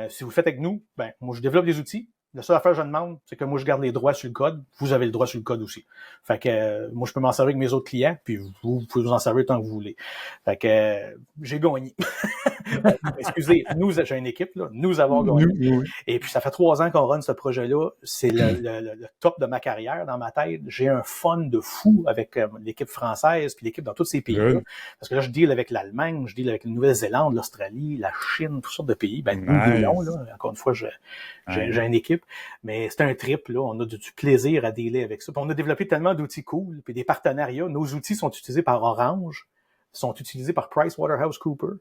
Si vous le faites avec nous, ben, moi, je développe des outils. La seule affaire que je demande, c'est que moi, je garde les droits sur le code. Vous avez le droit sur le code aussi. Fait que, moi, je peux m'en servir avec mes autres clients, puis vous pouvez vous en servir tant que vous voulez. Fait que, j'ai gagné. Excusez, j'ai une équipe, là. Nous avons gagné. Oui. Et puis, ça fait 3 ans qu'on run ce projet-là. C'est le top de ma carrière dans ma tête. J'ai un fun de fou avec l'équipe française puis l'équipe dans tous ces pays-là. Oui. Parce que là, je deal avec l'Allemagne, je deal avec la Nouvelle-Zélande, l'Australie, la Chine, toutes sortes de pays. Ben, nice. Nous, là. Encore une fois, j'ai une équipe. Mais c'est un trip, là. On a du plaisir à dealer avec ça. Puis on a développé tellement d'outils cool, puis des partenariats. Nos outils sont utilisés par Orange, sont utilisés par PricewaterhouseCoopers.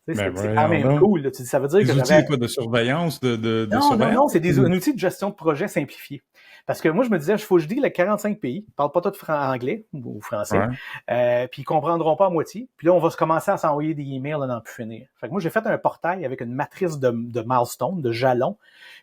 C'est quand même cool. Là. Ça veut dire des que outils quoi, de surveillance, Non, c'est un outil de gestion de projet simplifié. Parce que moi, je me disais, il faut que je deal avec 45 pays, ils parlent pas tout anglais ou français, puis ils comprendront pas à moitié. Puis là, on va commencer à s'envoyer des emails à n'en plus finir. Fait que moi, j'ai fait un portail avec une matrice de milestones, de jalons.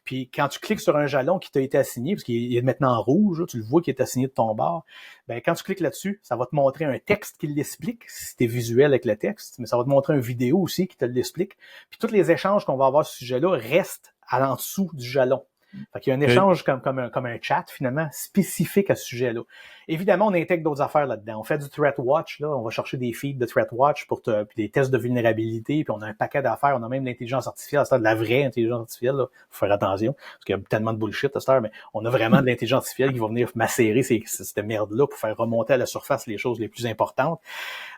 Puis quand tu cliques sur un jalon qui t'a été assigné, parce qu'il est maintenant en rouge, là, tu le vois qui est assigné de ton bord, ben quand tu cliques là-dessus, ça va te montrer un texte qui l'explique, si t'es visuel avec le texte, mais ça va te montrer une vidéo aussi qui te l'explique. Puis tous les échanges qu'on va avoir sur ce sujet-là restent en dessous du jalon. Fait qu'il y a un échange comme un chat, finalement, spécifique à ce sujet-là. Évidemment, on intègre d'autres affaires là-dedans. On fait du Threat Watch, là. On va chercher des feeds de Threat Watch puis des tests de vulnérabilité, puis on a un paquet d'affaires. On a même de l'intelligence artificielle, c'est de la vraie intelligence artificielle, là. Faut faire attention, parce qu'il y a tellement de bullshit à cette heure, mais on a vraiment de l'intelligence artificielle qui va venir macérer cette merde-là pour faire remonter à la surface les choses les plus importantes.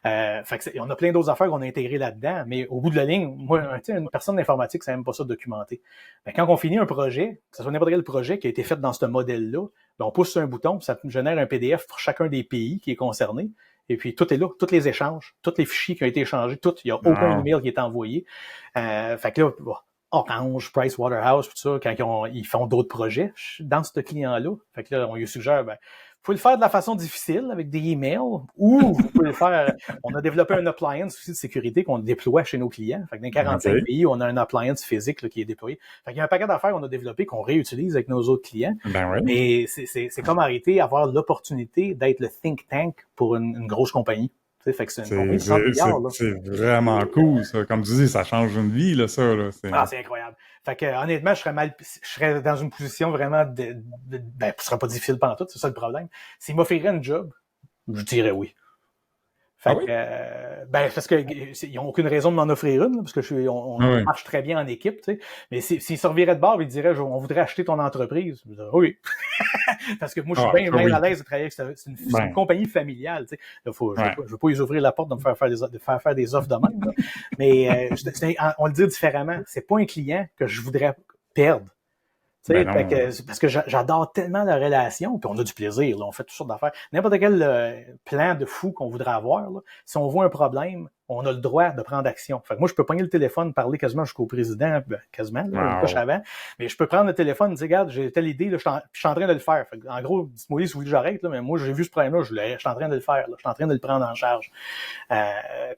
Fait que on a plein d'autres affaires qu'on a intégrées là-dedans, mais au bout de la ligne, moi, une personne d'informatique, ça n'aime pas ça documenter. Ben, quand on finit un projet, que ce soit n'importe quel projet qui a été fait dans ce modèle-là, ben, on pousse sur un bouton, ça génère un PDF pour chacun des pays qui est concerné. Et puis, tout est là, tous les échanges, tous les fichiers qui ont été échangés, tout, il n'y a aucun email qui est envoyé. Fait que là, Orange, Pricewaterhouse, tout ça, quand ils font d'autres projets dans ce client-là, fait que là, on lui suggère, ben, vous pouvez le faire de la façon difficile avec des emails ou vous pouvez le faire. On a développé un appliance aussi de sécurité qu'on déploie chez nos clients. Fait que dans 45 pays, on a un appliance physique là, qui est déployé. Fait qu'il y a un paquet d'affaires qu'on a développé qu'on réutilise avec nos autres clients. Mais c'est comme arrêter avoir l'opportunité d'être le think tank pour une grosse compagnie. Fait que c'est une compagnie de 100 milliards. C'est vraiment cool, ça. Comme tu dis, ça change une vie, là, ça. Là. C'est incroyable. Fait que honnêtement, je serais dans une position vraiment ben, ce serait pas difficile pantoute, c'est ça le problème. S'il m'offrirait une job, je dirais oui. Fait que, ben, parce que ils n'ont aucune raison de m'en offrir une, parce que on marche très bien en équipe, tu sais. Mais s'ils se reviraient de bord, ils diraient, on voudrait acheter ton entreprise. Je dirais, oui. Parce que moi, je suis bien à l'aise de travailler avec c'est une compagnie familiale, tu sais. Là, je veux pas les ouvrir la porte de me faire des offres de même, là. Mais, on le dit différemment. C'est pas un client que je voudrais perdre. Parce que j'adore tellement la relation, puis on a du plaisir, là, on fait toutes sortes d'affaires. N'importe quel plan de fou qu'on voudrait avoir, là, si on voit un problème, on a le droit de prendre action. Fait que moi, je peux pogner le téléphone, parler quasiment jusqu'au président, quasiment, là, une couche avant, mais je peux prendre le téléphone et dire, regarde, j'ai telle idée, là, je suis en train de le faire. Fait que, en gros, dites-moi si vous voulez que j'arrête, là, mais moi, j'ai vu ce problème-là, je suis en train de le faire, là, je suis en train de le prendre en charge.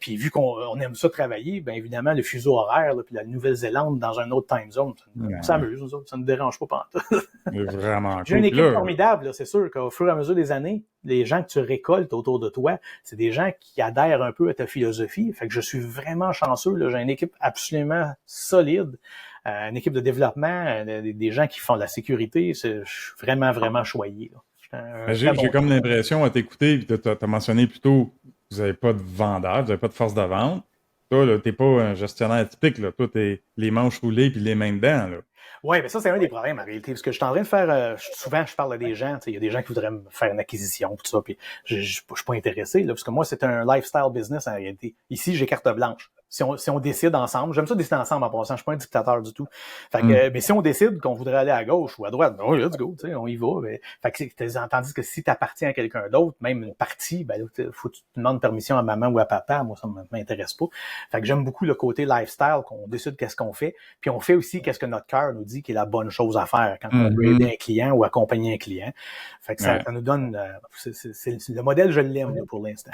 Puis vu qu'on aime ça travailler, ben évidemment, le fuseau horaire, là, puis la Nouvelle-Zélande dans un autre time zone, on s'amuse, nous autres, ça ne dérange pas pantoute. Vraiment J'ai une équipe formidable, là, c'est sûr qu'au fur et à mesure des années, les gens que tu récoltes autour de toi, c'est des gens qui adhèrent un peu à ta philosophie. Fait que je suis vraiment chanceux, là. J'ai une équipe absolument solide, une équipe de développement, des gens qui font de la sécurité. Je suis vraiment, vraiment choyé, là. J'ai comme l'impression à t'écouter, puis tu as mentionné plutôt, vous n'avez pas de vendeur, vous n'avez pas de force de vente. Toi, là, t'es pas un gestionnaire typique, là. Toi, t'es les manches roulées puis les mains dedans, là. Oui, mais ça, c'est un des problèmes en réalité. Parce que je suis en train de faire. Souvent, je parle à des gens. Il y a des gens qui voudraient me faire une acquisition, tout ça. Puis je suis pas intéressé, là, parce que moi, c'est un lifestyle business en réalité. Ici, j'ai carte blanche. Si on décide ensemble, j'aime ça décider ensemble en passant, je suis pas un dictateur du tout. Fait que, mais si on décide qu'on voudrait aller à gauche ou à droite, ben oui, let's go, tu sais, on y va. Mais, fait que tandis que si t'appartiens à quelqu'un d'autre, même une partie, ben là, faut que tu demandes permission à maman ou à papa. Moi, ça m'intéresse pas. Fait que j'aime beaucoup le côté lifestyle, qu'on décide qu'est-ce qu'on fait, puis on fait aussi qu'est-ce que notre cœur nous dit qui est la bonne chose à faire quand on veut aider un client ou accompagner un client. Fait que ça nous donne, le modèle, je l'aime là, pour l'instant.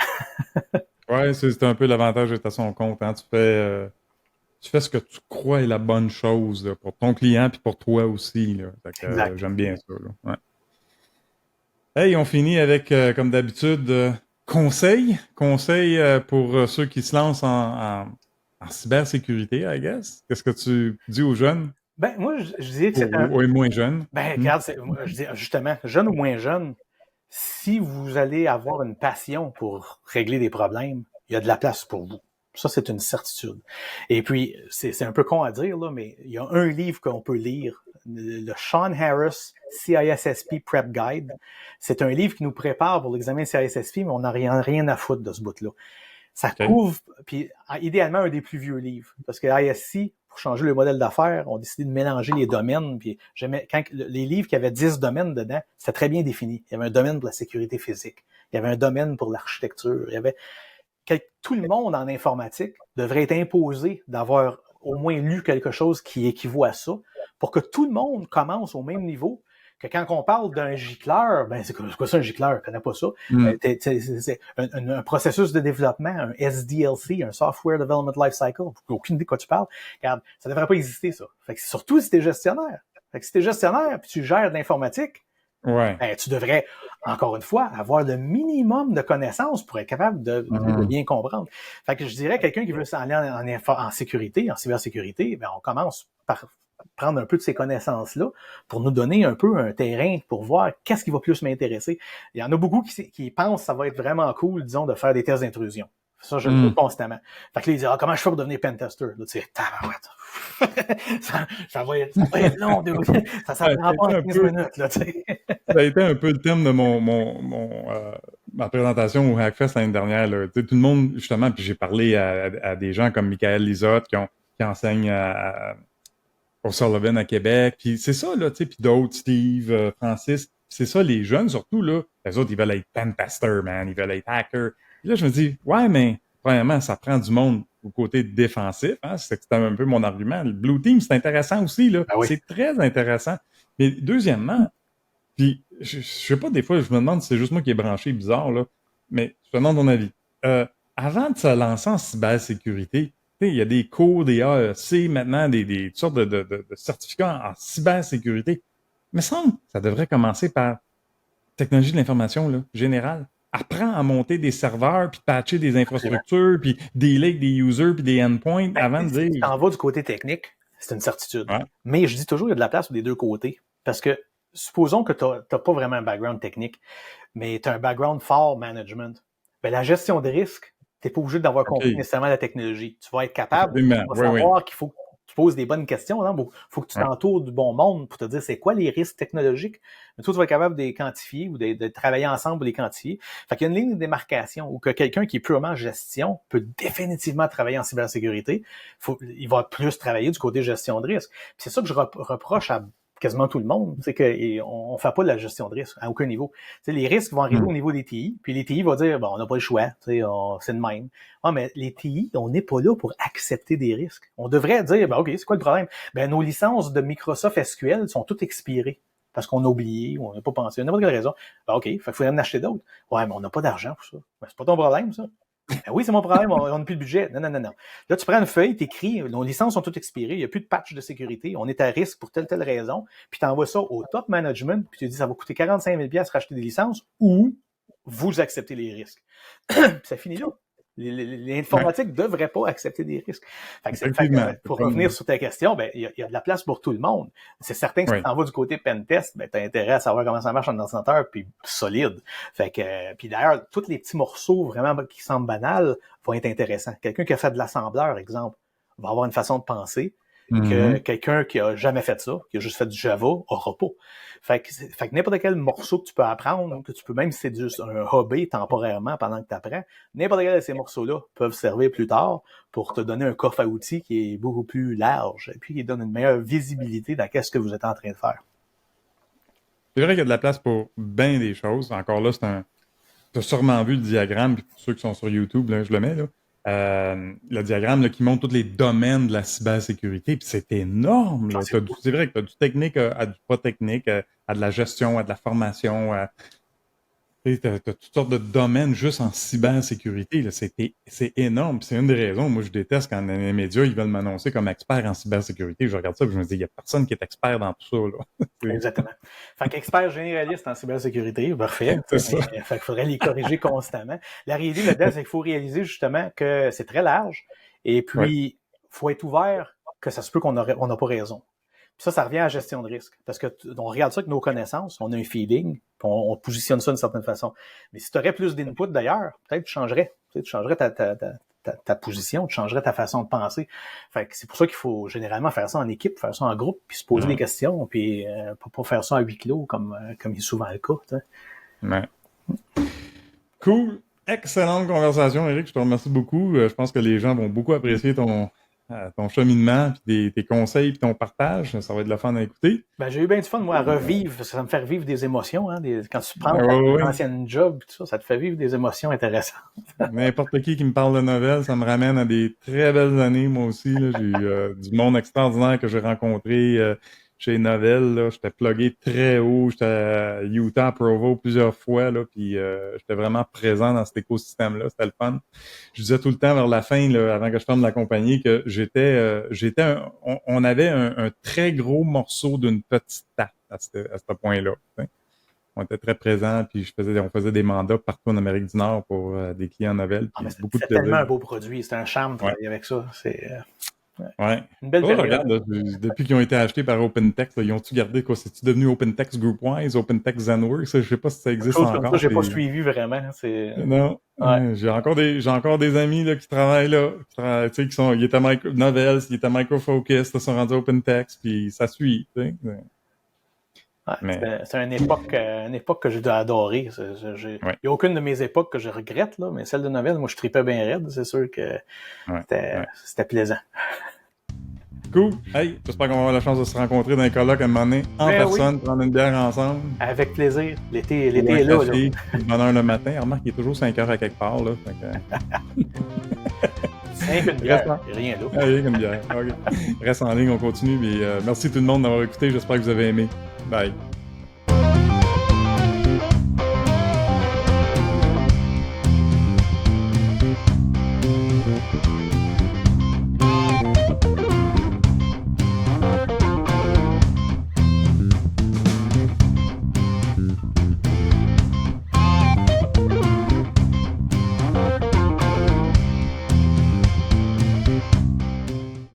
Ouais, c'est un peu l'avantage d'être à son compte. Hein. Tu fais ce que tu crois est la bonne chose là, pour ton client puis pour toi aussi. Là. Fait que, j'aime bien ça. Là. Ouais. Hey, on finit avec, comme d'habitude, conseils. Conseils pour ceux qui se lancent en cybersécurité, I guess. Qu'est-ce que tu dis aux jeunes? Ben, moi, je disais que c'est aux moins jeunes. Ben, regarde, je dis justement, jeune ou moins jeune, si vous allez avoir une passion pour régler des problèmes, il y a de la place pour vous. Ça, c'est une certitude. Et puis, c'est un peu con à dire, là, mais il y a un livre qu'on peut lire, le Sean Harris CISSP Prep Guide. C'est un livre qui nous prépare pour l'examen CISSP, mais on n'a rien à foutre de ce bout-là. Ça couvre, puis idéalement, un des plus vieux livres. Parce que ISC, pour changer le modèle d'affaires, ont décidé de mélanger les domaines. Puis les livres qui avaient 10 domaines dedans, c'était très bien défini. Il y avait un domaine pour la sécurité physique. Il y avait un domaine pour l'architecture. Il y avait tout le monde en informatique devrait être imposé d'avoir au moins lu quelque chose qui équivaut à ça pour que tout le monde commence au même niveau. Que quand on parle d'un gicleur, ben c'est quoi ça un gicleur? Je connais pas ça. C'est un processus de développement, un SDLC, un Software Development Lifecycle. Aucune idée de quoi tu parles. Regarde, ça devrait pas exister, ça. Fait que surtout si t'es gestionnaire. Fait que si t'es gestionnaire puis tu gères de l'informatique, ben, tu devrais, encore une fois, avoir le minimum de connaissances pour être capable de bien comprendre. Fait que je dirais, quelqu'un qui veut s'aller en sécurité, en cybersécurité, ben on commence par prendre un peu de ces connaissances-là pour nous donner un peu un terrain pour voir qu'est-ce qui va plus m'intéresser. Il y en a beaucoup qui pensent que ça va être vraiment cool, disons, de faire des tests d'intrusion. Ça, je le fais constamment. Fait que là, ils disent, comment je fais pour devenir pentester? Là, tu sais, tabarouette. ça va être long, ça prend pas 15 minutes, là, tu sais. Ça a été un peu le thème de ma présentation au Hackfest l'année dernière, là. Tu sais, tout le monde, justement, puis j'ai parlé à des gens comme Michael Lisotte qui enseignent au Sullivan à Québec. Puis c'est ça, là, tu sais, puis d'autres, Steve, Francis, c'est ça, les jeunes, surtout, là, les autres, ils veulent être pentester, man, ils veulent être hacker. Puis là, je me dis, ouais, mais premièrement, ça prend du monde au côté défensif, hein, c'était un peu mon argument. Le Blue Team, c'est intéressant aussi, là. Ah oui. C'est très intéressant. Mais deuxièmement, puis je sais pas, des fois, je me demande si c'est juste moi qui est branché bizarre, là, mais je te demande ton avis. Avant de se lancer en cybersécurité, il y a des cours, des AEC, maintenant, des sortes de certificats en cybersécurité. Mais ça devrait commencer par technologie de l'information là, générale. Apprends à monter des serveurs, puis patcher des infrastructures, puis dealer avec des users, puis des endpoints avant de dire... Si t'en vas du côté technique, c'est une certitude. Ouais. Mais je dis toujours, il y a de la place des deux côtés. Parce que, supposons que t'as pas vraiment un background technique, mais t'as un background fort management. Ben, la gestion de risque, t'es pas obligé d'avoir compris nécessairement la technologie. Tu vas être capable, tu vas savoir qu'il faut que tu poses des bonnes questions. Il faut que tu t'entoures du bon monde pour te dire c'est quoi les risques technologiques. Mais toi, tu vas être capable de les quantifier ou de travailler ensemble pour les quantifier. Fait qu'il y a une ligne de démarcation où que quelqu'un qui est purement gestion peut définitivement travailler en cybersécurité. Il va plus travailler du côté gestion de risque. Puis c'est ça que je reproche à quasiment tout le monde, c'est qu'on fait pas de la gestion de risque à aucun niveau. T'sais, les risques vont arriver au niveau des TI, puis les TI vont dire, bon, on n'a pas le choix, c'est de même. Ah, mais les TI, on n'est pas là pour accepter des risques. On devrait dire, ben, OK, c'est quoi le problème? Ben, nos licences de Microsoft SQL sont toutes expirées parce qu'on a oublié, ou on n'a pas pensé, on n'a pas de raison. Ben, OK, fait qu'il faudrait en acheter d'autres. Ouais, mais on n'a pas d'argent pour ça. Ben, c'est pas ton problème, ça. Ben oui, c'est mon problème, on n'a plus de budget. Non. Là, tu prends une feuille, t'écris, nos licences sont toutes expirées, il n'y a plus de patch de sécurité, on est à risque pour telle raison, puis tu envoies ça au top management, puis tu dis ça va coûter 45 000 $ racheter des licences, ou vous acceptez les risques. Puis ça finit là. L'informatique ne devrait pas accepter des risques. Pour revenir sur ta question, ben il y a de la place pour tout le monde. C'est certain que si tu en vas du côté pentest, ben tu as intérêt à savoir comment ça marche un ordinateur, puis solide. Puis d'ailleurs, tous les petits morceaux vraiment qui semblent banals vont être intéressants. Quelqu'un qui a fait de l'assembleur, exemple, va avoir une façon de penser. et que quelqu'un qui a jamais fait ça, qui a juste fait du Java, aura pas. Fait que n'importe quel morceau que tu peux apprendre, que tu peux même si c'est juste un hobby temporairement pendant que tu apprends, n'importe quel de ces morceaux-là peuvent servir plus tard pour te donner un coffre à outils qui est beaucoup plus large et puis qui donne une meilleure visibilité dans qu'est-ce que vous êtes en train de faire. C'est vrai qu'il y a de la place pour bien des choses. Encore là, tu as sûrement vu le diagramme, puis pour ceux qui sont sur YouTube, là, je le mets, là. Le diagramme là, qui montre tous les domaines de la cybersécurité, puis c'est énorme. Là. C'est vrai que tu as du technique à du pas technique, à de la gestion, à de la formation, tu as toutes sortes de domaines juste en cybersécurité. Là. C'est énorme. C'est une des raisons. Moi, je déteste quand les médias ils veulent m'annoncer comme expert en cybersécurité. Je regarde ça et je me dis, il n'y a personne qui est expert dans tout ça. Là. Exactement. Fait qu'expert généraliste en cybersécurité, parfait. Fait qu'il faudrait les corriger constamment. La réalité là-dedans, c'est qu'il faut réaliser justement que c'est très large. Et puis, faut être ouvert que ça se peut qu'on n'a pas raison. Puis ça revient à la gestion de risque. Parce que on regarde ça avec nos connaissances, on a un feeling, puis on positionne ça d'une certaine façon. Mais si tu aurais plus d'input d'ailleurs, peut-être tu changerais. Tu changerais ta position, tu changerais ta façon de penser. Fait que c'est pour ça qu'il faut généralement faire ça en équipe, faire ça en groupe, puis se poser des questions, puis pas faire ça à huis clos comme il est souvent le cas. T'sais. Ouais. Cool. Excellente conversation, Éric. Je te remercie beaucoup. Je pense que les gens vont beaucoup apprécier ton cheminement, puis tes conseils, puis ton partage. Ça va être de la fun à écouter. Ben, j'ai eu bien du fun, moi, à revivre, parce que ça me fait revivre des émotions. Hein, quand tu prends ton ancienne job, tout ça te fait vivre des émotions intéressantes. N'importe qui me parle de Novell, ça me ramène à des très belles années, moi aussi. Là. J'ai eu du monde extraordinaire que j'ai rencontré chez Novell. Là. J'étais plugué très haut. J'étais à Utah, Provo plusieurs fois, là, puis j'étais vraiment présent dans cet écosystème-là. C'était le fun. Je disais tout le temps vers la fin, là, avant que je ferme la compagnie, que on avait un très gros morceau d'une petite tarte à ce point-là. T'sais. On était très présents, puis on faisait des mandats partout en Amérique du Nord pour des clients Novell. C'est tellement un beau produit. C'est un charme de travailler avec ça. C'est une belle période. Regarde, là, depuis qu'ils ont été achetés par OpenText, là, ils ont-tu gardé quoi? C'est-tu devenu OpenText GroupWise, OpenText ZenWorks? Je sais pas si ça existe encore. Ça, j'ai pas suivi vraiment. Non. Ouais. J'ai encore des amis là, qui travaillent là. Tu sais, ils étaient Novell, ils étaient Micro Focus, ils sont rendus OpenText, puis ça suit. Tu sais. Ouais, c'est une époque que j'ai adorée. Il n'y a aucune de mes époques que je regrette, là, mais celle de Novell, moi, je tripais bien raide. C'est sûr que c'était plaisant. Cool. Hey, j'espère qu'on va avoir la chance de se rencontrer dans un colloque à un moment donné, en personne, prendre une bière ensemble. Avec plaisir. L'été est là. Café, bonne heure le matin. Remarque, il est toujours 5 heures à quelque part. Là, 5 une bière, rien d'autre. Rien qu'une bière. Okay. Reste en ligne, on continue. Mais, merci tout le monde d'avoir écouté. J'espère que vous avez aimé. Bye.